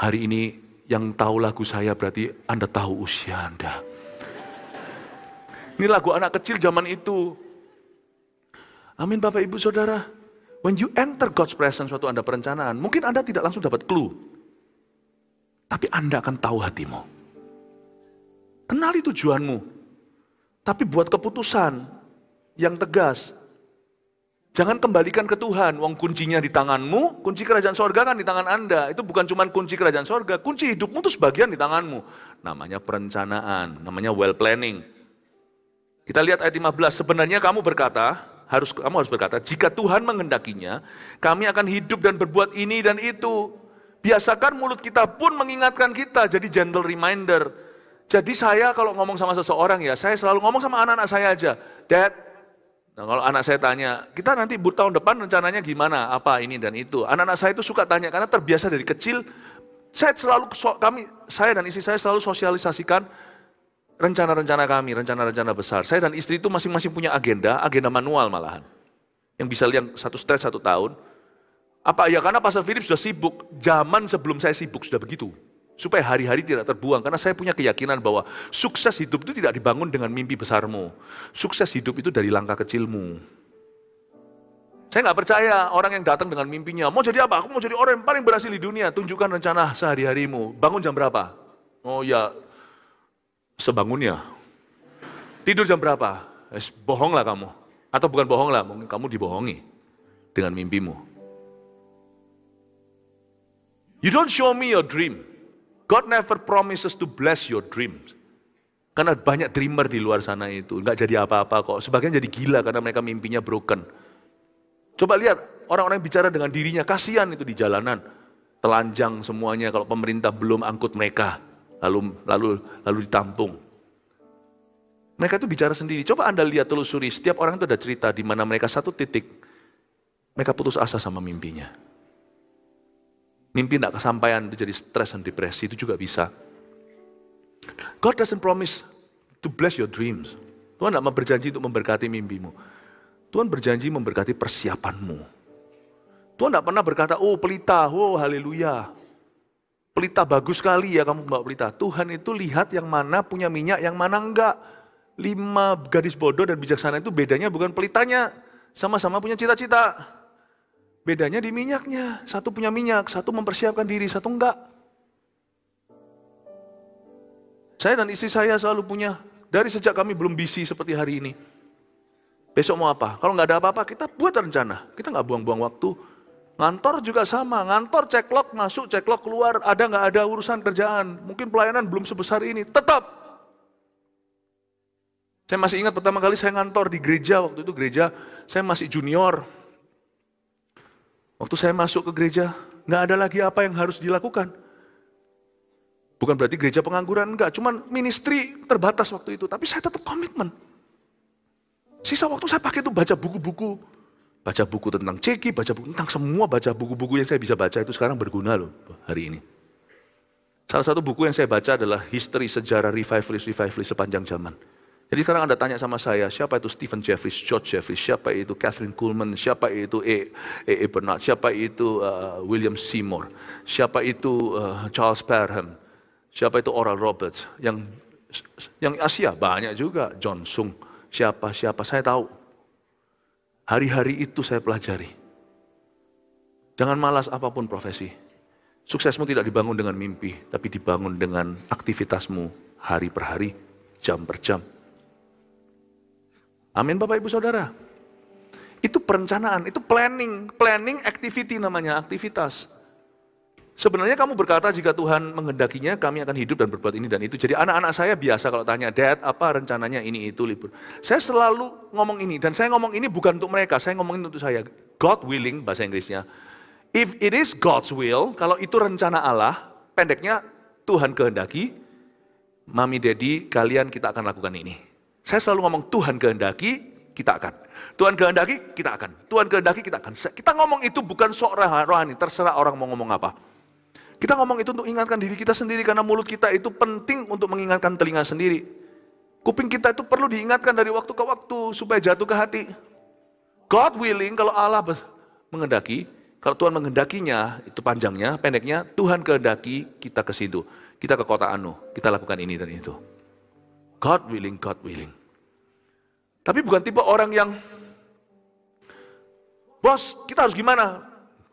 Speaker 2: Hari ini yang tahu lagu saya berarti Anda tahu usia Anda. Ini lagu anak kecil zaman itu. Amin Bapak Ibu Saudara. When you enter God's presence waktu Anda perencanaan, mungkin Anda tidak langsung dapat clue. Tapi Anda akan tahu hatimu. Kenali tujuanmu. Tapi buat keputusan yang tegas. Jangan kembalikan ke Tuhan, wong kuncinya di tanganmu, kunci kerajaan sorga kan di tangan Anda. Itu bukan cuma kunci kerajaan sorga, kunci hidupmu itu sebagian di tanganmu. Namanya perencanaan, namanya well planning. Kita lihat ayat 15, sebenarnya kamu harus berkata, jika Tuhan menghendakinya, kami akan hidup dan berbuat ini dan itu. Biasakan mulut kita pun mengingatkan kita, jadi gentle reminder. Jadi saya kalau ngomong sama seseorang ya, saya selalu ngomong sama anak-anak saya aja, Dad, nah, kalau anak saya tanya, kita nanti tahun depan rencananya gimana, apa ini dan itu. Anak-anak saya itu suka tanya, karena terbiasa dari kecil, saya dan istri saya selalu sosialisasikan rencana-rencana kami, rencana-rencana besar. Saya dan istri itu masing-masing punya agenda manual malahan. Yang bisa lihat 1 stage 1 tahun. Apa ya, karena Pastor Philip sudah sibuk, zaman sebelum saya sibuk sudah begitu. Supaya hari-hari tidak terbuang, karena saya punya keyakinan bahwa sukses hidup itu tidak dibangun dengan mimpi besarmu. Sukses hidup itu dari langkah kecilmu. Saya nggak percaya orang yang datang dengan mimpinya, mau jadi apa? Aku mau jadi orang yang paling berhasil di dunia. Tunjukkan rencana sehari-harimu. Bangun jam berapa? Oh ya, sebangunnya. Tidur jam berapa? Bohonglah kamu. Atau bukan bohonglah, mungkin kamu dibohongi dengan mimpimu. You don't show me your dream. God never promises to bless your dreams. Karena banyak dreamer di luar sana itu, nggak jadi apa-apa kok. Sebagian jadi gila karena mereka mimpinya broken. Coba lihat orang-orang yang bicara dengan dirinya, kasihan itu di jalanan. Telanjang semuanya kalau pemerintah belum angkut mereka, lalu ditampung. Mereka itu bicara sendiri. Coba Anda lihat, telusuri, setiap orang itu ada cerita di mana mereka satu titik, mereka putus asa sama mimpinya. Mimpi tidak kesampaian itu jadi stres dan depresi, itu juga bisa. God doesn't promise to bless your dreams. Tuhan tidak berjanji untuk memberkati mimpimu. Tuhan berjanji memberkati persiapanmu. Tuhan tidak pernah berkata, oh pelita, oh haleluya. Pelita bagus sekali ya kamu bawa pelita. Tuhan itu lihat yang mana punya minyak, yang mana enggak. 5 gadis bodoh dan bijaksana itu bedanya bukan pelitanya. Sama-sama punya cita-cita. Bedanya di minyaknya. Satu punya minyak, satu mempersiapkan diri, satu enggak. Saya dan istri saya selalu punya, dari sejak kami belum busy seperti hari ini. Besok mau apa? Kalau nggak ada apa-apa, kita buat rencana. Kita nggak buang-buang waktu. Ngantor juga sama, ngantor ceklok masuk, ceklok keluar, ada nggak ada urusan kerjaan. Mungkin pelayanan belum sebesar ini, tetap. Saya masih ingat pertama kali saya ngantor di gereja, waktu itu gereja, saya masih junior. Waktu saya masuk ke gereja, nggak ada lagi apa yang harus dilakukan. Bukan berarti gereja pengangguran, enggak. Cuman ministry terbatas waktu itu. Tapi saya tetap komitmen. Sisa waktu saya pakai itu baca buku-buku. Baca buku tentang Ceki, baca buku tentang semua, baca buku-buku yang saya bisa baca itu sekarang berguna loh hari ini. Salah satu buku yang saya baca adalah History, Sejarah Revivalis sepanjang zaman. Jadi sekarang Anda tanya sama saya, siapa itu Stephen Jeffries, George Jeffries, siapa itu Catherine Kuhlman, siapa itu E. Bernard, siapa itu William Seymour, siapa itu Charles Parham, siapa itu Oral Roberts, yang Asia banyak juga, John Sung, siapa saya tahu. Hari-hari itu saya pelajari. Jangan malas apapun profesi. Suksesmu tidak dibangun dengan mimpi, tapi dibangun dengan aktivitasmu hari per hari, jam per jam. Amin Bapak Ibu Saudara. Itu perencanaan, itu planning activity namanya, aktivitas. Sebenarnya kamu berkata jika Tuhan menghendakinya kami akan hidup dan berbuat ini dan itu. Jadi anak-anak saya biasa kalau tanya, Dad apa rencananya ini itu libur. Saya selalu ngomong ini dan saya ngomong ini bukan untuk mereka, saya ngomongin untuk saya. God willing bahasa Inggrisnya. If it is God's will, kalau itu rencana Allah, pendeknya Tuhan kehendaki, Mami Daddy kalian kita akan lakukan ini. Saya selalu ngomong Tuhan kehendaki, kita akan. Tuhan kehendaki, kita akan. Tuhan kehendaki, kita akan. Kita ngomong itu bukan sok rohani, terserah orang mau ngomong apa. Kita ngomong itu untuk ingatkan diri kita sendiri, karena mulut kita itu penting untuk mengingatkan telinga sendiri. Kuping kita itu perlu diingatkan dari waktu ke waktu, supaya jatuh ke hati. God willing, kalau Allah menghendaki, kalau Tuhan menghendakinya, itu panjangnya, pendeknya, Tuhan kehendaki, kita ke situ. Kita ke kota Anu, kita lakukan ini dan itu. God willing, God willing. Tapi bukan tipe orang yang, bos kita harus gimana?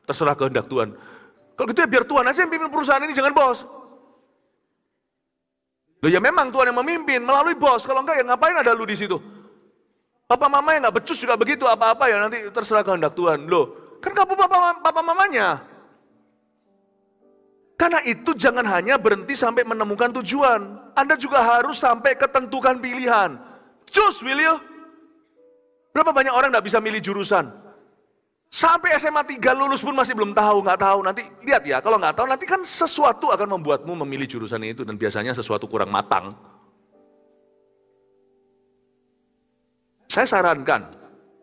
Speaker 2: Terserah kehendak Tuhan. Kalau gitu ya biar Tuhan aja yang pimpin perusahaan ini, jangan bos. Loh ya memang Tuhan yang memimpin melalui bos, kalau enggak ya ngapain ada lu di situ? Papa mama yang gak becus juga begitu, apa-apa ya nanti terserah kehendak Tuhan. Loh, kan kamu papa mamanya. Karena itu jangan hanya berhenti sampai menemukan tujuan. Anda juga harus sampai ketentukan pilihan. Choose, will you? Berapa banyak orang gak bisa milih jurusan? Sampai SMA 3 lulus pun masih belum tahu, nggak tahu. Nanti lihat ya, kalau nggak tahu nanti kan sesuatu akan membuatmu memilih jurusan itu. Dan biasanya sesuatu kurang matang. Saya sarankan,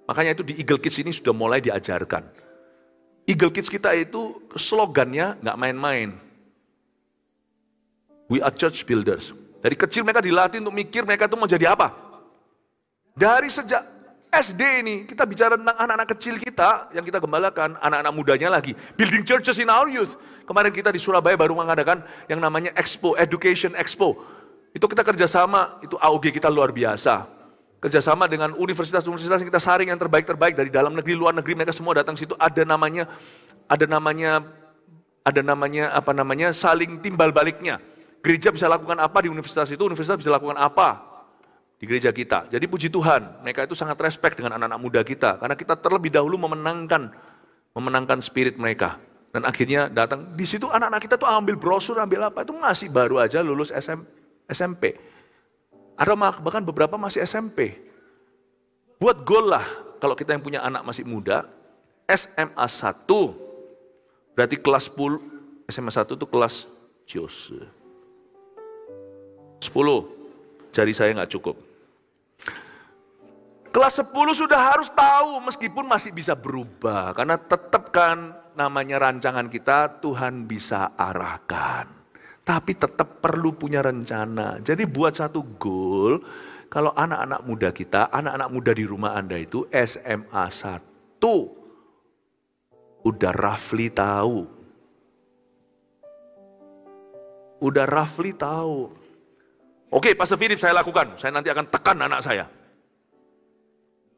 Speaker 2: makanya itu di Eagle Kids ini sudah mulai diajarkan. Eagle Kids kita itu slogannya nggak main-main. We are church builders. Dari kecil mereka dilatih untuk mikir mereka itu mau jadi apa. Dari sejak SD ini kita bicara tentang anak-anak kecil kita yang kita gembalakan, anak-anak mudanya lagi. Building churches in our youth. Kemarin kita di Surabaya baru mengadakan yang namanya Expo, Education Expo. Itu kita kerjasama, itu AOG kita luar biasa. Kerjasama dengan universitas-universitas yang kita saring yang terbaik-terbaik dari dalam negeri, luar negeri, mereka semua datang situ. Ada namanya saling timbal baliknya. Gereja bisa lakukan apa di universitas itu, universitas bisa lakukan apa di gereja kita. Jadi puji Tuhan, mereka itu sangat respect dengan anak-anak muda kita. Karena kita terlebih dahulu memenangkan spirit mereka. Dan akhirnya datang, di situ anak-anak kita tuh ambil brosur, ambil apa, itu masih baru aja lulus SMP. Ada bahkan beberapa masih SMP. Buat goal lah, kalau kita yang punya anak masih muda, SMA 1, berarti kelas 10, SMA 1 itu kelas Jose. 10, jari saya nggak cukup. Kelas 10 sudah harus tahu, meskipun masih bisa berubah. Karena tetap kan namanya rancangan kita, Tuhan bisa arahkan. Tapi tetap perlu punya rencana. Jadi buat satu goal, kalau anak-anak muda kita, anak-anak muda di rumah Anda itu SMA 1, udah roughly tahu. Oke, Pastor Philip saya lakukan, saya nanti akan tekan anak saya.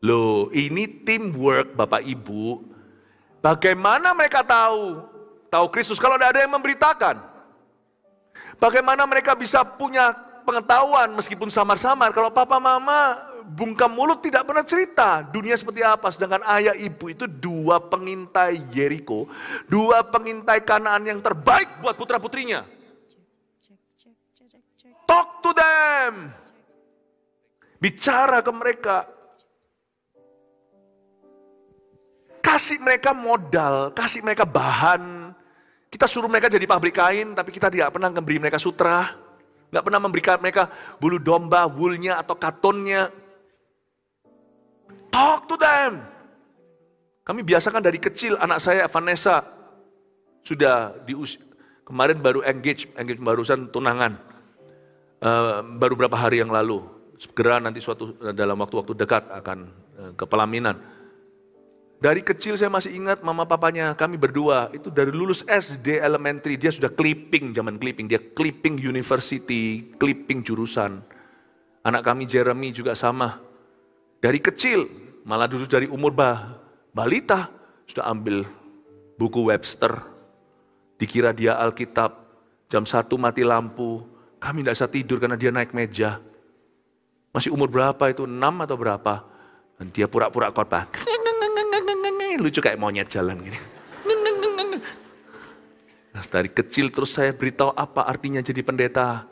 Speaker 2: Loh, ini teamwork Bapak Ibu. Bagaimana mereka tahu Kristus kalau tidak ada yang memberitakan? Bagaimana mereka bisa punya pengetahuan meskipun samar-samar kalau papa mama bungkam mulut tidak pernah cerita dunia seperti apa. Sedangkan ayah ibu itu 2 pengintai Yeriko, 2 pengintai Kanaan yang terbaik buat putra-putrinya. Talk to them. Bicara ke mereka. Kasih mereka modal, kasih mereka bahan. Kita suruh mereka jadi pabrik kain, tapi kita tidak pernah memberi mereka sutra. Nggak pernah memberikan mereka bulu domba, woolnya atau katonnya. Talk to them. Kami biasakan dari kecil, anak saya Vanessa sudah kemarin baru engage barusan tunangan. Baru beberapa hari yang lalu. Segera nanti dalam waktu-waktu dekat akan ke pelaminan. Dari kecil saya masih ingat mama papanya, kami berdua, itu dari lulus SD elementary, dia sudah clipping, zaman clipping, dia clipping university, clipping jurusan. Anak kami Jeremy juga sama. Dari kecil, malah dulu dari umur balita, sudah ambil buku Webster, dikira dia Alkitab, jam 1 mati lampu, kami tidak bisa tidur karena dia naik meja. Masih umur berapa itu, 6 atau berapa, dan dia pura-pura khotbah. Lucu kayak monyet jalan gini. Nah, dari kecil terus saya beritahu apa artinya jadi pendeta.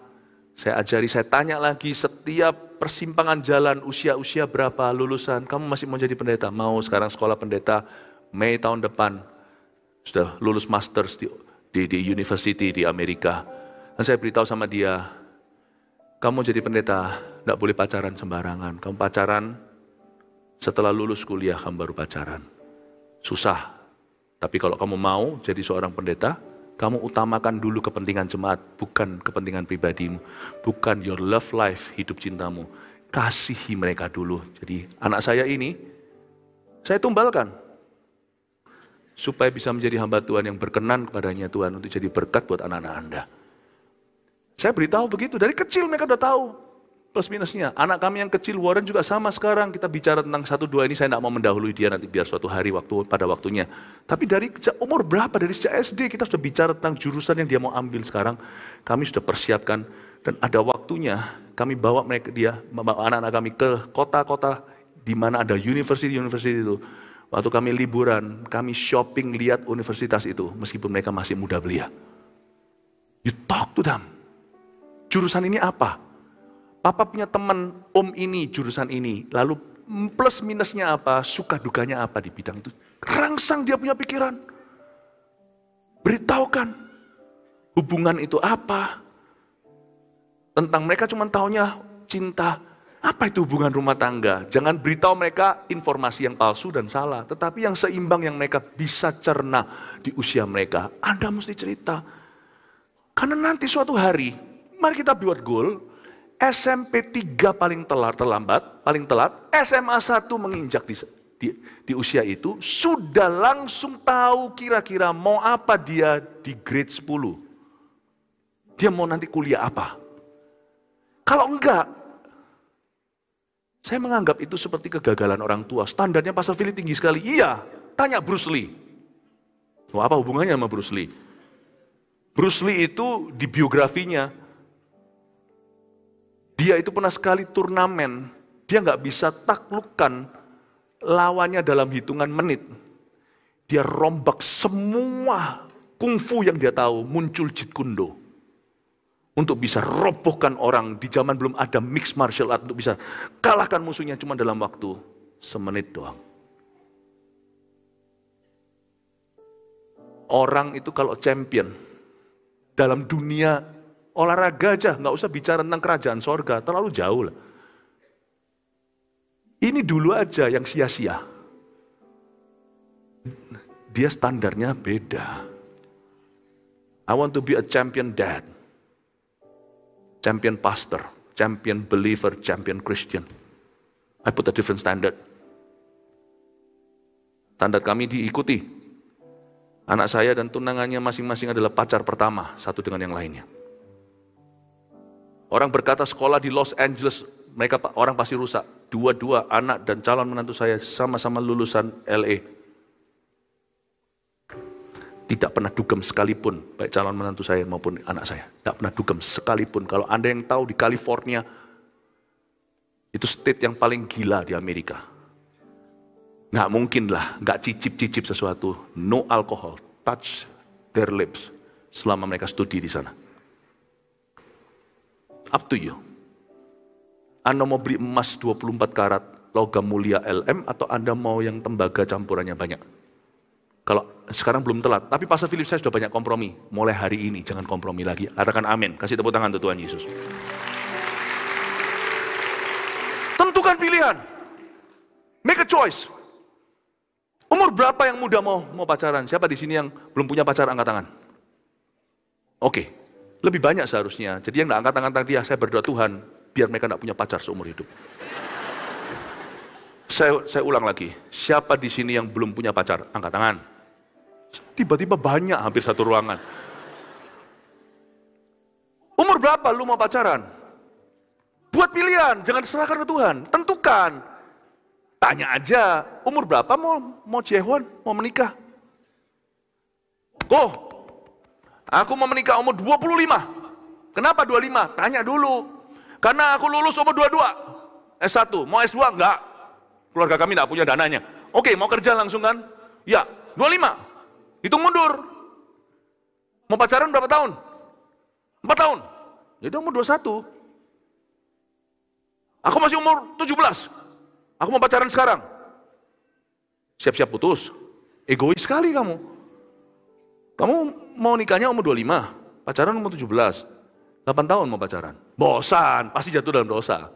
Speaker 2: Saya ajari, saya tanya lagi setiap persimpangan jalan usia-usia berapa lulusan. Kamu masih mau jadi pendeta? Mau, sekarang sekolah pendeta. Mei tahun depan sudah lulus masters di university di Amerika. Dan saya beritahu sama dia, kamu jadi pendeta, tidak boleh pacaran sembarangan. Kamu pacaran setelah lulus kuliah, kamu baru pacaran. Susah, tapi kalau kamu mau jadi seorang pendeta, kamu utamakan dulu kepentingan jemaat, bukan kepentingan pribadimu, bukan your love life, hidup cintamu. Kasihi mereka dulu. Jadi anak saya ini, saya tumbalkan, supaya bisa menjadi hamba Tuhan yang berkenan kepadanya Tuhan, untuk jadi berkat buat anak-anak Anda. Saya beritahu begitu, dari kecil mereka udah tahu. Plus minusnya, anak kami yang kecil Warren juga sama sekarang. Kita bicara tentang 1-2 ini, saya tidak mau mendahului dia nanti biar suatu hari pada waktunya. Tapi dari umur berapa, dari sejak SD kita sudah bicara tentang jurusan yang dia mau ambil sekarang. Kami sudah persiapkan dan ada waktunya kami bawa anak-anak kami ke kota-kota di mana ada university itu. Waktu kami liburan, kami shopping lihat universitas itu meskipun mereka masih muda belia. You talk to them. Jurusan ini apa? Papa punya teman, om ini, jurusan ini. Lalu plus minusnya apa, suka dukanya apa di bidang itu. Rangsang dia punya pikiran. Beritahukan. Hubungan itu apa. Tentang mereka cuma taunya cinta. Apa itu hubungan rumah tangga? Jangan beritahu mereka informasi yang palsu dan salah. Tetapi yang seimbang yang mereka bisa cerna di usia mereka. Anda mesti cerita. Karena nanti suatu hari, mari kita buat goal. SMP 3 paling telat, SMA 1 menginjak di usia itu, sudah langsung tahu kira-kira mau apa dia di grade 10. Dia mau nanti kuliah apa. Kalau enggak, saya menganggap itu seperti kegagalan orang tua. Standarnya Pastor Philip tinggi sekali. Iya, tanya Bruce Lee. Wah, apa hubungannya sama Bruce Lee? Bruce Lee itu di biografinya, dia itu pernah sekali turnamen, dia nggak bisa taklukkan lawannya dalam hitungan menit. Dia rombak semua kungfu yang dia tahu, muncul Jeet Kune Do. Untuk bisa robohkan orang, di zaman belum ada mixed martial art, untuk bisa kalahkan musuhnya cuma dalam waktu semenit doang. Orang itu kalau champion, dalam dunia olahraga aja, nggak usah bicara tentang kerajaan sorga, terlalu jauh lah. Ini dulu aja yang sia-sia. dia standarnya beda. I want to be a champion dad, champion pastor, champion believer, champion Christian. I put a different standard. Standar kami diikuti. Anak saya dan tunangannya masing-masing adalah pacar pertama, satu dengan yang lainnya. Orang berkata sekolah di Los Angeles, orang pasti rusak. Dua-dua anak dan calon menantu saya sama-sama lulusan LA. Tidak pernah dugem sekalipun, baik calon menantu saya maupun anak saya. Tidak pernah dugem sekalipun. Kalau Anda yang tahu di California, itu state yang paling gila di Amerika. Nggak mungkin lah, nggak cicip-cicip sesuatu. No alcohol, touch their lips selama mereka studi di sana. Up to you. Anda mau beli emas 24 karat, logam mulia LM, atau Anda mau yang tembaga campurannya banyak? Kalau sekarang belum telat, tapi Pastor Philip saya sudah banyak kompromi. Mulai hari ini, jangan kompromi lagi. Katakan amin, kasih tepuk tangan untuk Tuhan Yesus. Tentukan pilihan. Make a choice. Umur berapa yang muda mau pacaran? Siapa di sini yang belum punya pacar, angkat tangan? Oke, lebih banyak seharusnya. Jadi yang nggak angkat tangan tadi, saya berdoa Tuhan, biar mereka nggak punya pacar seumur hidup. Saya ulang lagi, siapa di sini yang belum punya pacar? Angkat tangan. Tiba-tiba banyak, hampir satu ruangan. Umur berapa lu mau pacaran? Buat pilihan, jangan serahkan ke Tuhan. Tentukan. Tanya aja, umur berapa mau Jehwan, mau menikah? Aku mau menikah umur 25. Kenapa 25? Tanya dulu. Karena aku lulus umur 22. S1, mau S2? Enggak. Keluarga kami enggak punya dananya. Oke, mau kerja langsung kan? Ya, 25. Hitung mundur. Mau pacaran berapa tahun? 4 tahun. Jadi umur 21. Aku masih umur 17. Aku mau pacaran sekarang. Siap-siap putus. Egois sekali kamu. Kamu mau nikahnya umur 25. Pacaran umur 17. 8 tahun mau pacaran. Bosan, pasti jatuh dalam dosa.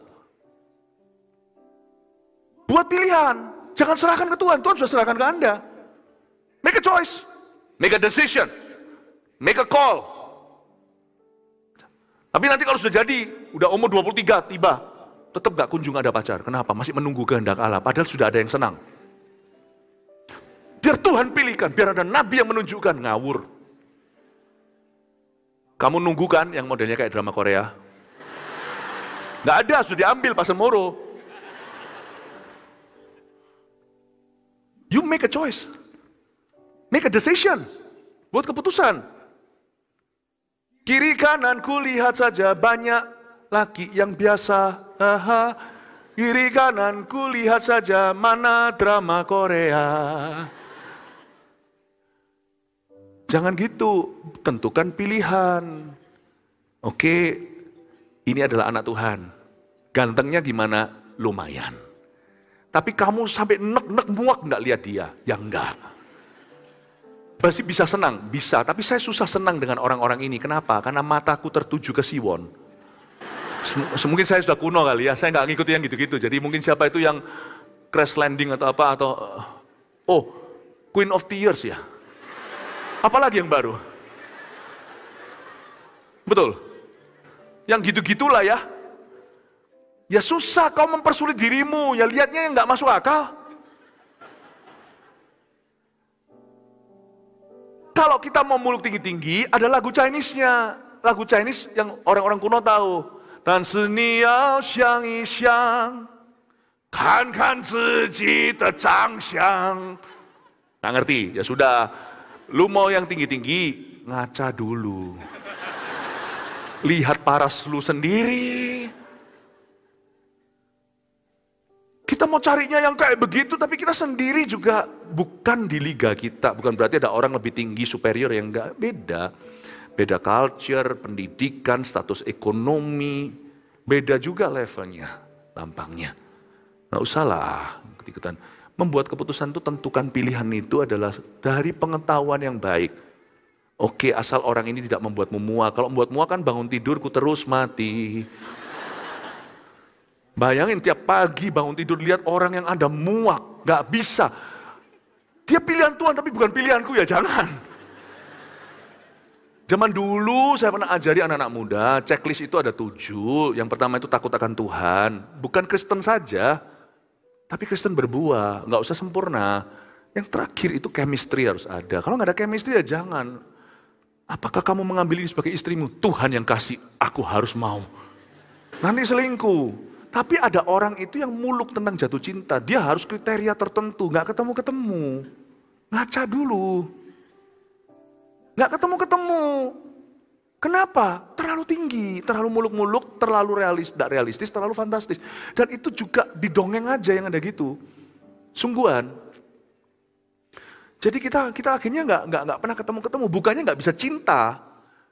Speaker 2: Buat pilihan. Jangan serahkan ke Tuhan. Tuhan sudah serahkan ke Anda. Make a choice. Make a decision. Make a call. Tapi nanti kalau sudah jadi, udah umur 23 tiba, tetap gak kunjung ada pacar. Kenapa? Masih menunggu kehendak Allah. Padahal sudah ada yang senang. Biar Tuhan pilihkan, biar ada nabi yang menunjukkan. Ngawur. Kamu nunggu kan yang modelnya kayak drama Korea? Gak ada, sudah diambil Pastor Moro. You make a choice. Make a decision. Buat keputusan. Kiri kanan kulihat saja banyak laki yang biasa. Kiri kanan kulihat saja mana drama Korea. Jangan gitu. Tentukan pilihan. Oke, ini adalah anak Tuhan. Gantengnya gimana? Lumayan. Tapi kamu sampai nek-nek muak enggak lihat dia? Ya enggak. Pasti bisa senang? Bisa. Tapi saya susah senang dengan orang-orang ini. Kenapa? Karena mataku tertuju ke Siwon. Mungkin saya sudah kuno kali ya. Saya enggak ngikuti yang gitu-gitu. Jadi mungkin siapa itu yang crash landing atau apa. Atau Queen of Tears ya. Apalagi yang baru? Betul. Yang gitu-gitulah ya. Ya susah kau mempersulit dirimu, ya lihatnya yang nggak masuk akal. Kalau kita mau muluk tinggi-tinggi, ada lagu Chinese-nya. Lagu Chinese yang orang-orang kuno tahu. Dan seniao xiang yi xiang, kan kan ziji de zhangxiang. Nggak ngerti, ya sudah. Lu mau yang tinggi-tinggi, ngaca dulu. Lihat paras lu sendiri. Kita mau carinya yang kayak begitu, tapi kita sendiri juga bukan di liga kita. Bukan berarti ada orang lebih tinggi, superior, yang enggak. Beda. Beda culture, pendidikan, status ekonomi. Beda juga levelnya, tampangnya. Nggak usah lah. Membuat keputusan itu, tentukan pilihan itu adalah dari pengetahuan yang baik. Oke, asal orang ini tidak membuatmu muak. Kalau membuat muak kan bangun tidurku terus mati. Bayangin tiap pagi bangun tidur lihat orang yang ada muak, gak bisa. Dia pilihan Tuhan tapi bukan pilihanku ya, jangan. Zaman dulu saya pernah ajari anak-anak muda, checklist itu ada 7. Yang pertama itu takut akan Tuhan. Bukan Kristen saja, tapi Kristen berbuah, nggak usah sempurna. Yang terakhir itu chemistry harus ada. Kalau nggak ada chemistry ya jangan. Apakah kamu mengambil ini sebagai istrimu? Tuhan yang kasih, aku harus mau. Nanti selingkuh. Tapi ada orang itu yang muluk tentang jatuh cinta. Dia harus kriteria tertentu, nggak ketemu-ketemu. Ngaca dulu. Nggak ketemu-ketemu. Kenapa? Terlalu tinggi, terlalu muluk-muluk, terlalu tidak realistis, terlalu fantastis. Dan itu juga di dongeng aja yang ada gitu. Sungguhan. Jadi kita akhirnya nggak pernah ketemu-ketemu. Bukannya nggak bisa cinta.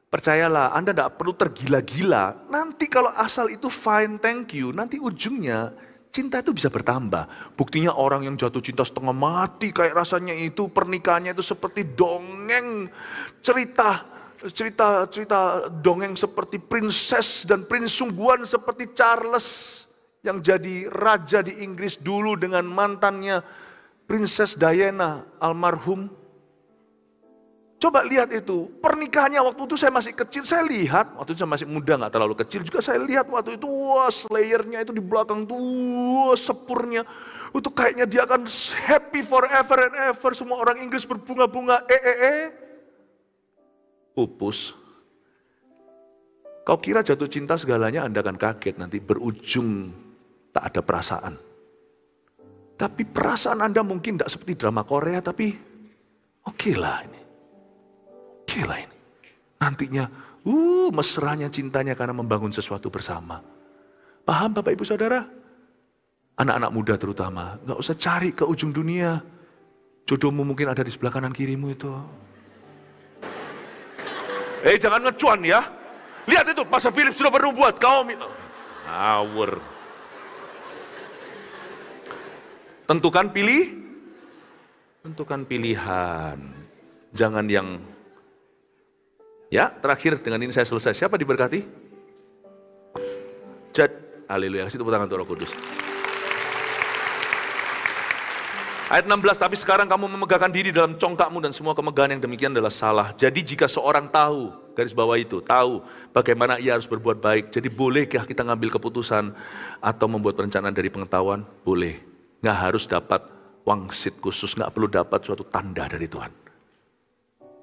Speaker 2: Percayalah, Anda nggak perlu tergila-gila. Nanti kalau asal itu fine, thank you. Nanti ujungnya cinta itu bisa bertambah. Buktinya orang yang jatuh cinta setengah mati kayak rasanya itu pernikahannya itu seperti dongeng cerita dongeng seperti princess dan prince sungguhan seperti Charles yang jadi raja di Inggris dulu dengan mantannya Princess Diana almarhum. Coba lihat itu, pernikahannya waktu itu saya masih kecil, saya lihat, waktu itu saya masih muda, gak terlalu kecil juga, saya lihat waktu itu, wah slayernya itu di belakang tuh, wah sepurnya, itu kayaknya dia akan happy forever and ever, semua orang Inggris berbunga-bunga, pupus. Kau kira jatuh cinta segalanya Anda akan kaget, nanti berujung tak ada perasaan. Tapi perasaan Anda mungkin tidak seperti drama Korea, tapi oke lah ini. Nantinya, mesranya cintanya karena membangun sesuatu bersama. Paham Bapak Ibu Saudara? Anak-anak muda terutama, gak usah cari ke ujung dunia. Jodohmu mungkin ada di sebelah kanan kirimu itu. Jangan ngecuan ya. Lihat itu, Pastor Philip sudah bernubuat, kau ngawur. Tentukan pilihan. Jangan yang terakhir dengan ini saya selesai. Siapa diberkati? Haleluya, kasih tepuk tangan untuk Roh Kudus. Ayat 16, tapi sekarang kamu memegahkan diri dalam congkakmu dan semua kemegahan yang demikian adalah salah. Jadi jika seorang tahu, garis bawah itu, tahu bagaimana ia harus berbuat baik. Jadi bolehkah kita ngambil keputusan atau membuat perencanaan dari pengetahuan? Boleh. Nggak harus dapat wangsit khusus, nggak perlu dapat suatu tanda dari Tuhan.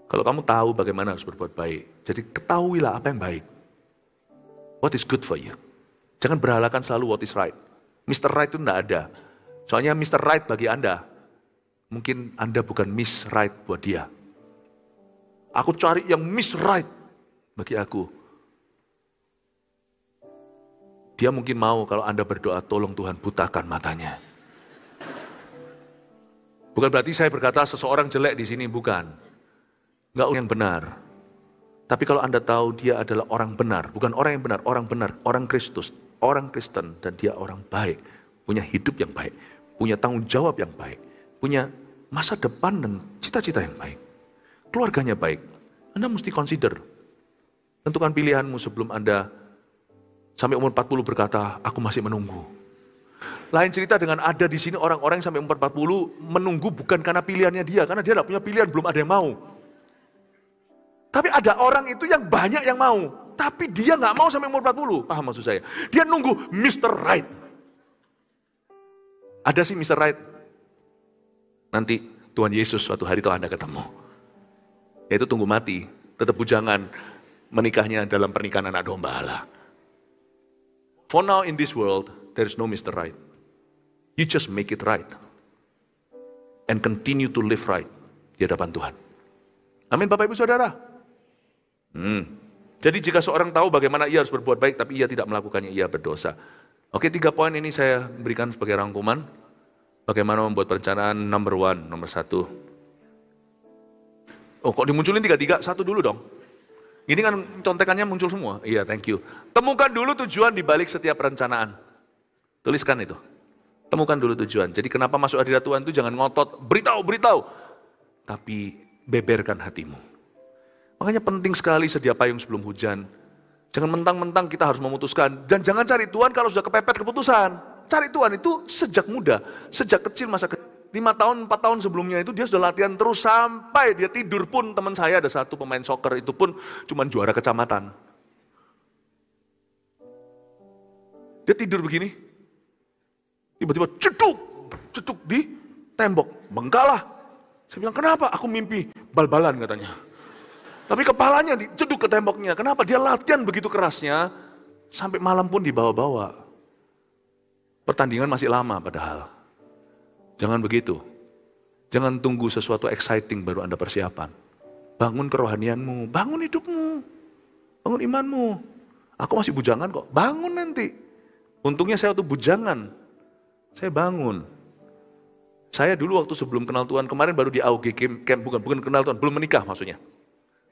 Speaker 2: Kalau kamu tahu bagaimana harus berbuat baik, jadi ketahuilah apa yang baik. What is good for you? Jangan berhalakan selalu what is right. Mr. Right itu nggak ada. Soalnya Mr. Right bagi Anda, mungkin Anda bukan Miss Right buat dia. Aku cari yang Miss Right bagi aku. Dia mungkin mau kalau Anda berdoa, tolong Tuhan butakan matanya. Bukan berarti saya berkata seseorang jelek di sini, bukan. Enggak yang benar. Tapi kalau Anda tahu dia adalah orang benar, bukan orang yang benar, orang Kristus, orang Kristen, dan dia orang baik, punya hidup yang baik, punya tanggung jawab yang baik, punya masa depan dan cita-cita yang baik. Keluarganya baik. Anda mesti consider. Tentukan pilihanmu sebelum Anda sampai umur 40 berkata, aku masih menunggu. Lain cerita dengan ada di sini orang-orang yang sampai umur 40 menunggu bukan karena pilihannya dia, karena dia tidak punya pilihan, belum ada yang mau. Tapi ada orang itu yang banyak yang mau, tapi dia nggak mau sampai umur 40. Paham maksud saya? Dia nunggu Mr. Right. Ada sih Mr. Right. Nanti Tuhan Yesus suatu hari telah Anda ketemu. Yaitu tunggu mati, tetap bujangan, menikahnya dalam pernikahan anak domba Allah. For now in this world, there is no Mr. Right. You just make it right. And continue to live right di hadapan Tuhan. Amin Bapak Ibu Saudara. Jadi jika seorang tahu bagaimana ia harus berbuat baik, tapi ia tidak melakukannya, ia berdosa. Oke, 3 poin ini saya berikan sebagai rangkuman. Bagaimana membuat perencanaan nomor 1. Oh kok dimunculin 3? 1 dulu dong. Ini kan contekannya muncul semua. Iya, thank you. Temukan dulu tujuan di balik setiap perencanaan. Tuliskan itu. Temukan dulu tujuan. Jadi kenapa masuk hadirat Tuhan itu jangan ngotot, beritahu. Tapi beberkan hatimu. Makanya penting sekali sedia payung sebelum hujan. Jangan mentang-mentang kita harus memutuskan. Dan jangan cari Tuhan kalau sudah kepepet keputusan. Cari Tuhan itu sejak muda, sejak kecil masa kecil. 5 tahun, 4 tahun sebelumnya itu dia sudah latihan terus sampai dia tidur pun, teman saya ada satu pemain soccer itu pun cuma juara kecamatan. Dia tidur begini, tiba-tiba ceduk di tembok, bengkalah. Saya bilang, kenapa? Aku mimpi bal-balan katanya. Tapi kepalanya diceduk ke temboknya. Kenapa? Dia latihan begitu kerasnya, sampai malam pun dibawa-bawa. Pertandingan masih lama padahal. Jangan begitu. Jangan tunggu sesuatu exciting baru Anda persiapan. Bangun kerohanianmu, bangun hidupmu, bangun imanmu. Aku masih bujangan kok, bangun nanti. Untungnya saya waktu bujangan, saya bangun. Saya dulu waktu sebelum kenal Tuhan, kemarin baru di AUG Camp, bukan kenal Tuhan, belum menikah maksudnya.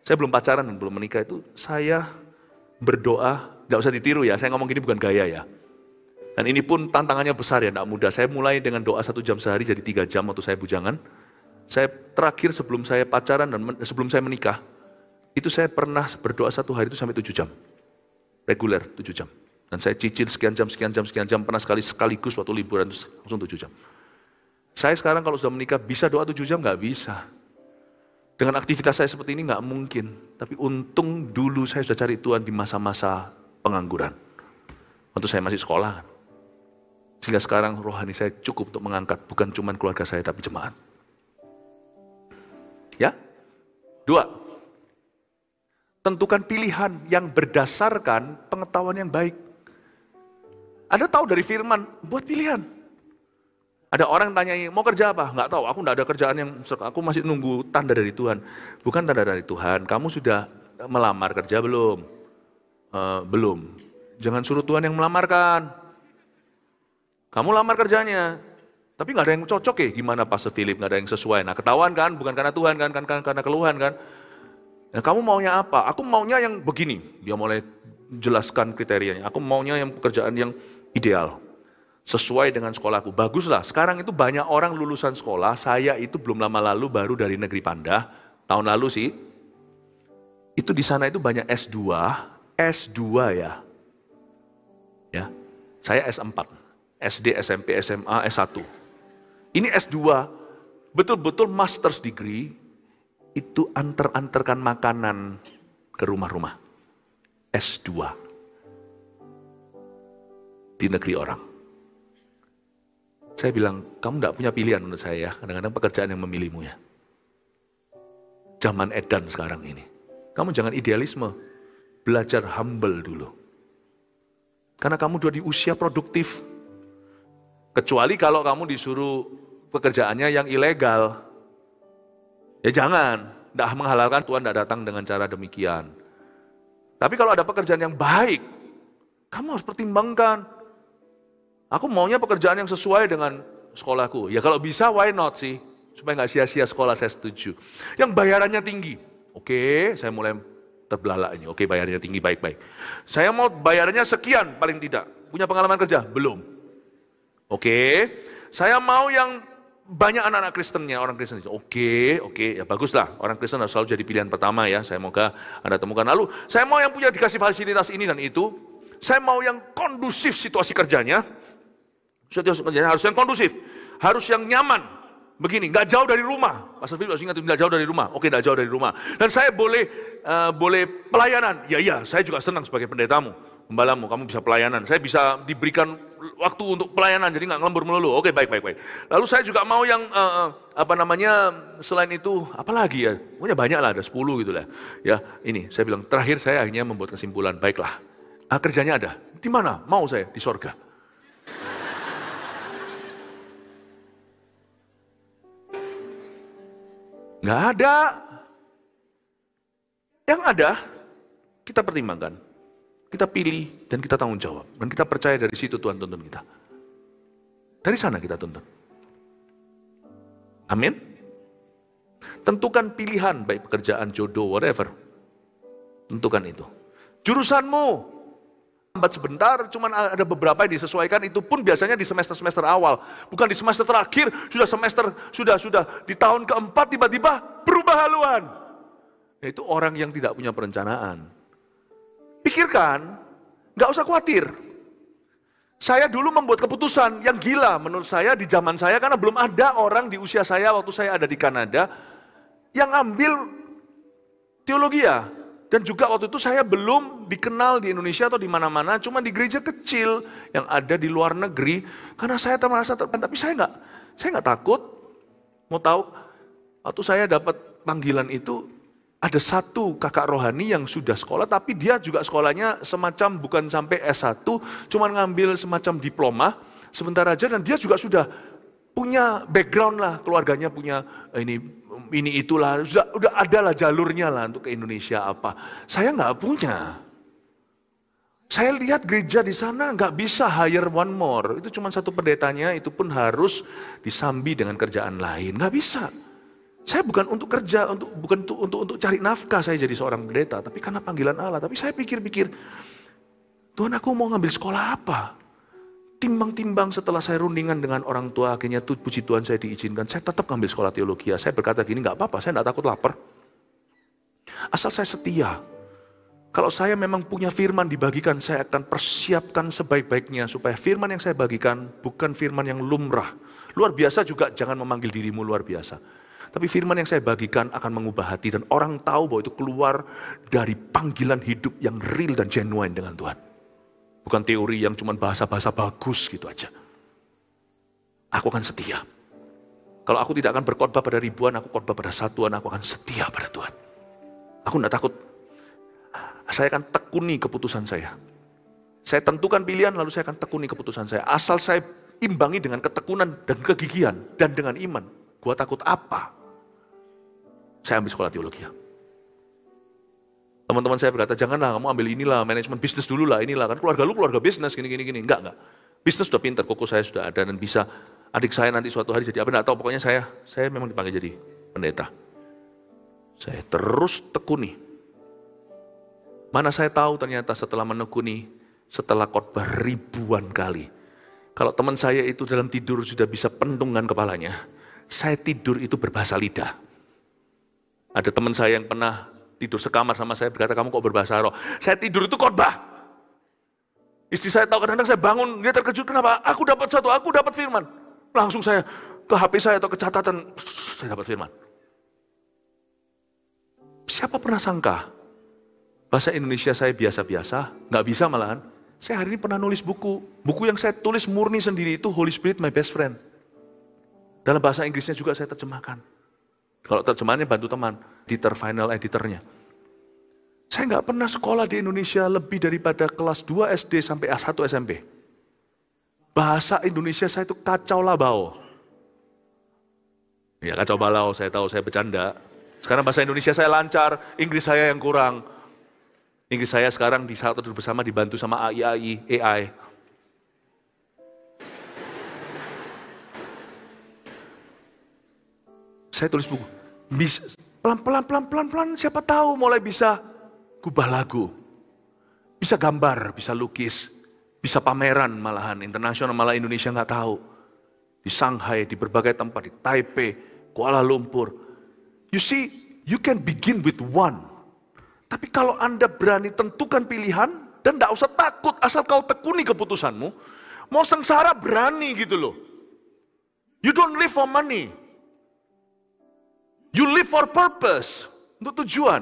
Speaker 2: Saya belum pacaran dan belum menikah itu, saya berdoa, gak usah ditiru ya, saya ngomong gini bukan gaya ya. Dan ini pun tantangannya besar ya, gak mudah. Saya mulai dengan doa 1 jam sehari jadi 3 jam waktu saya bujangan. Saya terakhir sebelum saya pacaran dan sebelum saya menikah, itu saya pernah berdoa 1 hari itu sampai 7 jam. Reguler 7 jam. Dan saya cicil sekian jam, pernah sekaligus waktu liburan langsung 7 jam. Saya sekarang kalau sudah menikah bisa doa 7 jam? Gak bisa. Dengan aktivitas saya seperti ini gak mungkin. Tapi untung dulu saya sudah cari Tuhan di masa-masa pengangguran. Waktu saya masih sekolah. Sehingga sekarang rohani saya cukup untuk mengangkat bukan cuma keluarga saya tapi jemaat. Ya? 2. Tentukan pilihan yang berdasarkan pengetahuan yang baik. Anda tahu dari firman, buat pilihan. Ada orang tanya, mau kerja apa? Nggak tahu, aku nggak ada kerjaan yang, aku masih nunggu tanda dari Tuhan. Bukan tanda dari Tuhan, kamu sudah melamar kerja belum? Belum. Jangan suruh Tuhan yang melamarkan. Kamu lamar kerjanya, tapi nggak ada yang cocok ya, gimana Pastor Philip, nggak ada yang sesuai. Nah ketahuan kan, bukan karena Tuhan kan karena keluhan kan. Nah, kamu maunya apa? Aku maunya yang begini, dia mulai jelaskan kriterianya. Aku maunya yang pekerjaan yang ideal. Sesuai dengan sekolahku, baguslah. Sekarang itu banyak orang lulusan sekolah, saya itu belum lama lalu baru dari negeri Pandah, tahun lalu sih. Itu di sana itu banyak S2 ya. Ya, saya S4, SD, SMP, SMA, S1. Ini S2, betul-betul master's degree, itu antarkan makanan ke rumah-rumah. S2 di negeri orang. Saya bilang, kamu tidak punya pilihan menurut saya ya. Kadang-kadang pekerjaan yang memilihmu ya. Zaman edan sekarang ini. Kamu jangan idealisme. Belajar humble dulu. Karena kamu sudah di usia produktif. Kecuali kalau kamu disuruh pekerjaannya yang ilegal. Ya jangan. Tidak menghalalkan Tuhan tidak datang dengan cara demikian. Tapi kalau ada pekerjaan yang baik, kamu harus pertimbangkan. Aku maunya pekerjaan yang sesuai dengan sekolahku. Ya kalau bisa, why not sih? Supaya nggak sia-sia sekolah, saya setuju. Yang bayarannya tinggi. Oke, saya mulai terbelalak ini. Oke, bayarannya tinggi, baik-baik. Saya mau bayarannya sekian, paling tidak. Punya pengalaman kerja? Belum. Oke, saya mau yang banyak anak-anak Kristennya, orang Kristen. Oke, ya baguslah. Orang Kristen harus selalu jadi pilihan pertama ya. Saya moga Anda temukan. Lalu, saya mau yang punya dikasih fasilitas ini dan itu. Saya mau yang kondusif situasi kerjanya. Situasi kerjanya harus yang kondusif. Harus yang nyaman. Begini, nggak jauh dari rumah. Pastor Philip harus ingat, nggak jauh dari rumah. Oke, nggak jauh dari rumah. Dan saya boleh pelayanan. Ya, saya juga senang sebagai pendetamu. Pembalamu, kamu bisa pelayanan. Saya bisa diberikan waktu untuk pelayanan, jadi nggak ngelembur melulu. Oke, baik. Lalu saya juga mau yang selain itu, apalagi ya? Pokoknya banyak lah, ada 10 gitu lah. Ya, ini saya bilang terakhir saya akhirnya membuat kesimpulan, baiklah. Kerjanya ada. Di mana? Mau saya di sorga. Nggak ada. Yang ada, kita pertimbangkan. Kita pilih dan kita tanggung jawab. Dan kita percaya dari situ Tuhan tuntun kita. Dari sana kita tuntun. Amin. Tentukan pilihan, baik pekerjaan, jodoh, whatever. Tentukan itu. Jurusanmu. Lambat sebentar, cuman ada beberapa yang disesuaikan, itu pun biasanya di semester-semester awal. Bukan di semester terakhir, sudah di tahun keempat tiba-tiba berubah haluan. Itu orang yang tidak punya perencanaan. Pikirkan, nggak usah khawatir. Saya dulu membuat keputusan yang gila menurut saya di zaman saya, karena belum ada orang di usia saya waktu saya ada di Kanada yang ambil teologi ya. Dan juga waktu itu saya belum dikenal di Indonesia atau di mana-mana, cuma di gereja kecil yang ada di luar negeri. Karena saya merasa tapi saya nggak takut. Mau tahu, waktu saya dapat panggilan itu, ada satu kakak rohani yang sudah sekolah, tapi dia juga sekolahnya semacam bukan sampai S1, cuma ngambil semacam diploma sebentar aja, dan dia juga sudah punya background lah, keluarganya punya ini itulah, udah ada lah jalurnya lah untuk ke Indonesia apa. Saya nggak punya. Saya lihat gereja di sana nggak bisa hire one more, itu cuma satu pendetanya, itu pun harus disambi dengan kerjaan lain, nggak bisa. Saya bukan untuk kerja, bukan untuk cari nafkah saya jadi seorang pendeta, tapi karena panggilan Allah. Tapi saya pikir-pikir, Tuhan aku mau ngambil sekolah apa? Timbang-timbang setelah saya rundingan dengan orang tua, akhirnya puji Tuhan saya diizinkan, saya tetap ngambil sekolah teologi. Saya berkata gini, nggak apa-apa, saya nggak takut lapar. Asal saya setia. Kalau saya memang punya firman dibagikan, saya akan persiapkan sebaik-baiknya supaya firman yang saya bagikan bukan firman yang lumrah. Luar biasa juga jangan memanggil dirimu luar biasa. Tapi firman yang saya bagikan akan mengubah hati dan orang tahu bahwa itu keluar dari panggilan hidup yang real dan genuine dengan Tuhan. Bukan teori yang cuma bahasa-bahasa bagus gitu aja. Aku akan setia. Kalau aku tidak akan berkhotbah pada ribuan, aku khotbah pada satuan, aku akan setia pada Tuhan. Aku tidak takut. Saya akan tekuni keputusan saya. Saya tentukan pilihan, lalu saya akan tekuni keputusan saya. Asal saya imbangi dengan ketekunan dan kegigihan dan dengan iman. Gua takut apa? Saya ambil sekolah teologi. Teman-teman saya berkata, janganlah kamu ambil inilah, manajemen bisnis dulu lah, inilah. Kan keluarga lu keluarga bisnis, gini. Enggak. Bisnis sudah pintar, koko saya sudah ada dan bisa. Adik saya nanti suatu hari jadi apa, enggak tahu. Pokoknya saya memang dipanggil jadi pendeta. Saya terus tekuni. Mana saya tahu ternyata setelah menekuni, setelah khotbah ribuan kali. Kalau teman saya itu dalam tidur sudah bisa pentungan kepalanya, saya tidur itu berbahasa lidah. Ada teman saya yang pernah tidur sekamar sama saya berkata, kamu kok berbahasa roh? Saya tidur itu khotbah. Istri saya tahu, kadang-kadang saya bangun, dia terkejut, kenapa? Aku dapat firman. Langsung saya ke HP saya atau ke catatan, saya dapat firman. Siapa pernah sangka bahasa Indonesia saya biasa-biasa, nggak bisa malahan. Saya hari ini pernah nulis buku yang saya tulis murni sendiri itu Holy Spirit My Best Friend. Dalam bahasa Inggrisnya juga saya terjemahkan. Kalau terjemahannya bantu teman, final editornya. Saya nggak pernah sekolah di Indonesia lebih daripada kelas 2 SD sampai S1 SMP. Bahasa Indonesia saya itu kacau labau. Ya kacau balau, saya tahu saya bercanda. Sekarang bahasa Indonesia saya lancar, Inggris saya yang kurang. Inggris saya sekarang di saat duduk bersama dibantu sama AI. Saya tulis buku. Pelan-pelan, siapa tahu mulai bisa gubah lagu. Bisa gambar, bisa lukis, bisa pameran malahan, internasional malah Indonesia nggak tahu. Di Shanghai, di berbagai tempat, di Taipei, Kuala Lumpur. You see, you can begin with one. Tapi kalau Anda berani tentukan pilihan, dan tidak usah takut, asal kau tekuni keputusanmu, mau sengsara berani gitu loh. You don't live for money. You live for purpose, untuk tujuan.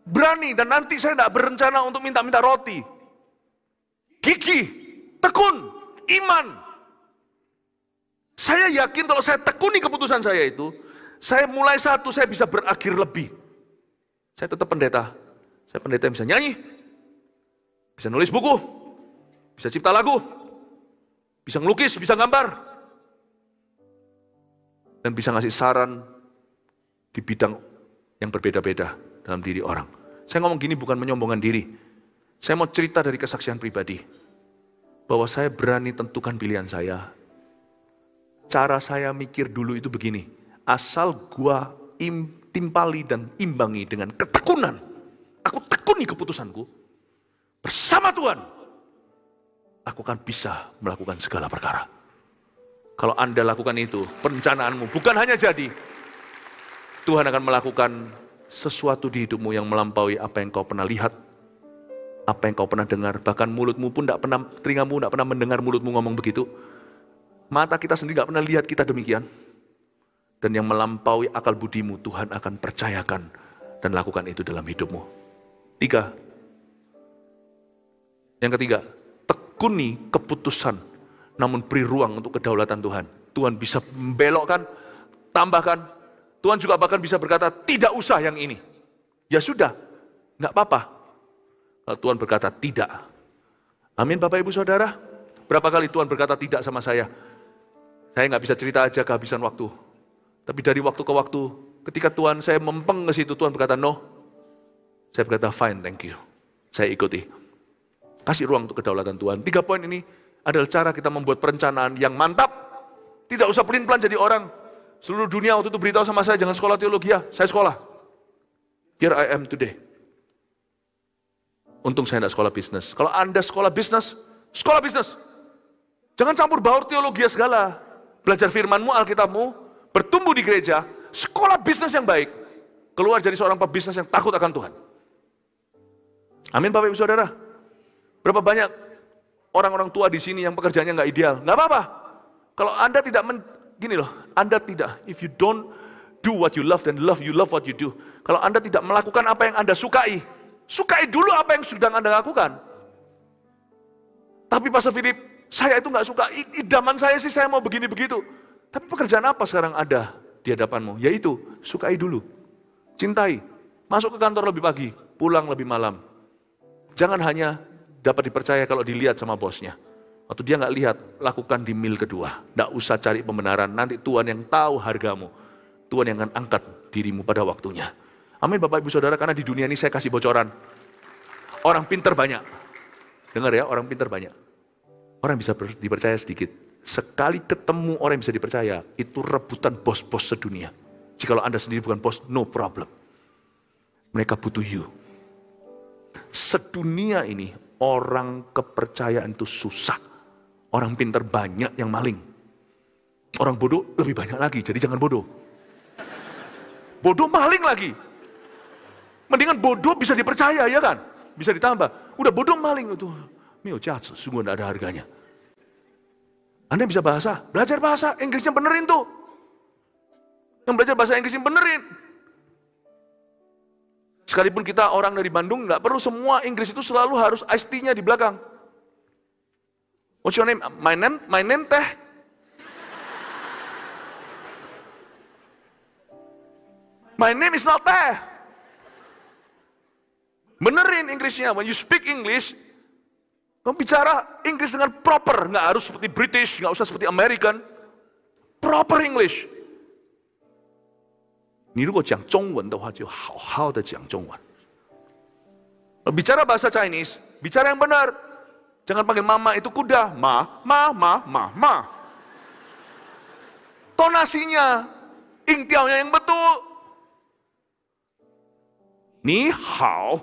Speaker 2: Berani, dan nanti saya tidak berencana untuk minta-minta roti. Gigih, tekun, iman. Saya yakin kalau saya tekuni keputusan saya itu, saya mulai satu, saya bisa berakhir lebih. Saya tetap pendeta. Saya pendeta yang bisa nyanyi, bisa nulis buku, bisa cipta lagu, bisa ngelukis, bisa gambar, dan bisa ngasih saran di bidang yang berbeda-beda dalam diri orang. Saya ngomong gini bukan menyombongkan diri. Saya mau cerita dari kesaksian pribadi. Bahwa saya berani tentukan pilihan saya. Cara saya mikir dulu itu begini. Asal gua timpali dan imbangi dengan ketekunan. Aku tekuni keputusanku. Bersama Tuhan. Aku akan bisa melakukan segala perkara. Kalau Anda lakukan itu, perencanaanmu bukan hanya jadi. Tuhan akan melakukan sesuatu di hidupmu yang melampaui apa yang kau pernah lihat, apa yang kau pernah dengar. Bahkan mulutmu pun tidak pernah, telingamu tidak pernah mendengar mulutmu ngomong begitu. Mata kita sendiri tidak pernah lihat kita demikian. Dan yang melampaui akal budimu, Tuhan akan percayakan dan lakukan itu dalam hidupmu. 3. Yang ketiga, tekuni keputusan, namun beri ruang untuk kedaulatan Tuhan. Tuhan bisa membelokkan, tambahkan. Tuhan juga bahkan bisa berkata, tidak usah yang ini. Ya sudah, nggak apa-apa. Kalau Tuhan berkata tidak. Amin Bapak Ibu Saudara. Berapa kali Tuhan berkata tidak sama saya? Saya nggak bisa cerita aja kehabisan waktu. Tapi dari waktu ke waktu, ketika Tuhan saya mempeng ke situ, Tuhan berkata no. Saya berkata fine, thank you. Saya ikuti. Kasih ruang untuk kedaulatan Tuhan. 3 poin ini adalah cara kita membuat perencanaan yang mantap. Tidak usah pelin-pelan jadi orang. Seluruh dunia waktu itu beritahu sama saya, jangan sekolah teologi ya. Saya sekolah. Here I am today. Untung saya tidak sekolah bisnis. Kalau Anda sekolah bisnis, sekolah bisnis. Jangan campur baur teologi segala. Belajar firmanmu, Alkitabmu, bertumbuh di gereja, sekolah bisnis yang baik. Keluar jadi seorang pebisnis yang takut akan Tuhan. Amin Bapak Ibu Saudara. Berapa banyak orang-orang tua di sini yang pekerjaannya nggak ideal? Nggak apa-apa. Kalau Anda tidak, gini loh, Anda tidak, if you don't do what you love, then you love what you do. Kalau Anda tidak melakukan apa yang Anda sukai, sukai dulu apa yang sedang Anda lakukan. Tapi Pastor Philip, saya itu nggak suka, idaman saya sih saya mau begini begitu. Tapi pekerjaan apa sekarang ada di hadapanmu? Yaitu, sukai dulu, cintai, masuk ke kantor lebih pagi, pulang lebih malam. Jangan hanya dapat dipercaya kalau dilihat sama bosnya. Waktu dia nggak lihat, lakukan di mil kedua. Nggak usah cari pembenaran, nanti Tuhan yang tahu hargamu. Tuhan yang akan angkat dirimu pada waktunya. Amin Bapak Ibu Saudara, karena di dunia ini saya kasih bocoran. Orang pintar banyak. Dengar ya, orang pintar banyak. Orang bisa dipercaya sedikit. Sekali ketemu orang yang bisa dipercaya, itu rebutan bos-bos sedunia. Jikalau Anda sendiri bukan bos, no problem. Mereka butuh you. Sedunia ini, orang kepercayaan itu susah. Orang pintar banyak yang maling. Orang bodoh lebih banyak lagi, jadi jangan bodoh. Bodoh maling lagi. Mendingan bodoh bisa dipercaya, ya kan? Bisa ditambah. Udah bodoh maling itu. Mio jatuh, sungguh tidak ada harganya. Anda bisa bahasa, belajar bahasa, Inggrisnya benerin tuh. Yang belajar bahasa Inggrisnya benerin. Sekalipun kita orang dari Bandung, nggak perlu semua Inggris itu selalu harus IST-nya di belakang. What's your name? My name teh. My name is not teh. Benerin Inggrisnya. When you speak English, kamu bicara Inggris dengan proper, nggak harus seperti British, nggak usah seperti American. Proper English. 你如果讲中文的话，就好好的讲中文。Bicara bahasa Chinese, bicara yang benar. Jangan panggil mama itu kuda, ma. Tonasinya, ingtiaunya yang betul. 你好，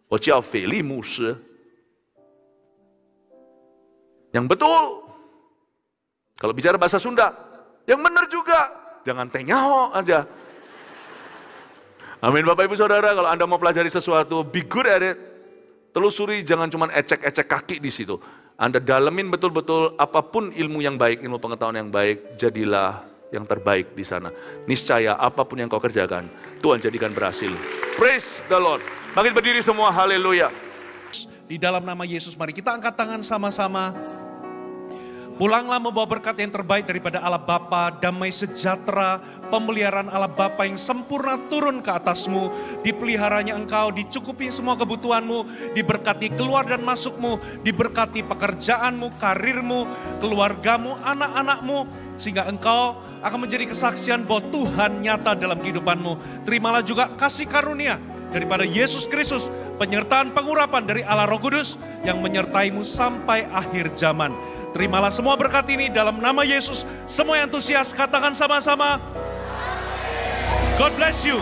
Speaker 2: 我叫斐利牧师。Yang betul. Kalau bicara bahasa Sunda, yang benar juga. Jangan tenyaho aja. Amin Bapak Ibu Saudara, kalau Anda mau pelajari sesuatu, be good at it. Telusuri, jangan cuma ecek-ecek kaki di situ. Anda dalemin betul-betul apapun ilmu yang baik, ilmu pengetahuan yang baik, jadilah yang terbaik di sana. Niscaya apapun yang kau kerjakan, Tuhan jadikan berhasil. Praise the Lord. Makin berdiri semua, haleluya.
Speaker 3: Di dalam nama Yesus, mari kita angkat tangan sama-sama. Pulanglah membawa berkat yang terbaik daripada Allah Bapa, damai sejahtera, pemeliharaan Allah Bapa yang sempurna turun ke atasmu. Dipeliharanya engkau, dicukupi semua kebutuhanmu, diberkati keluar dan masukmu, diberkati pekerjaanmu, karirmu, keluargamu, anak-anakmu, sehingga engkau akan menjadi kesaksian bahwa Tuhan nyata dalam kehidupanmu. Terimalah juga kasih karunia daripada Yesus Kristus, penyertaan pengurapan dari Allah Roh Kudus yang menyertaimu sampai akhir zaman. Terimalah semua berkat ini dalam nama Yesus. Semua yang antusias katakan sama-sama. God bless you.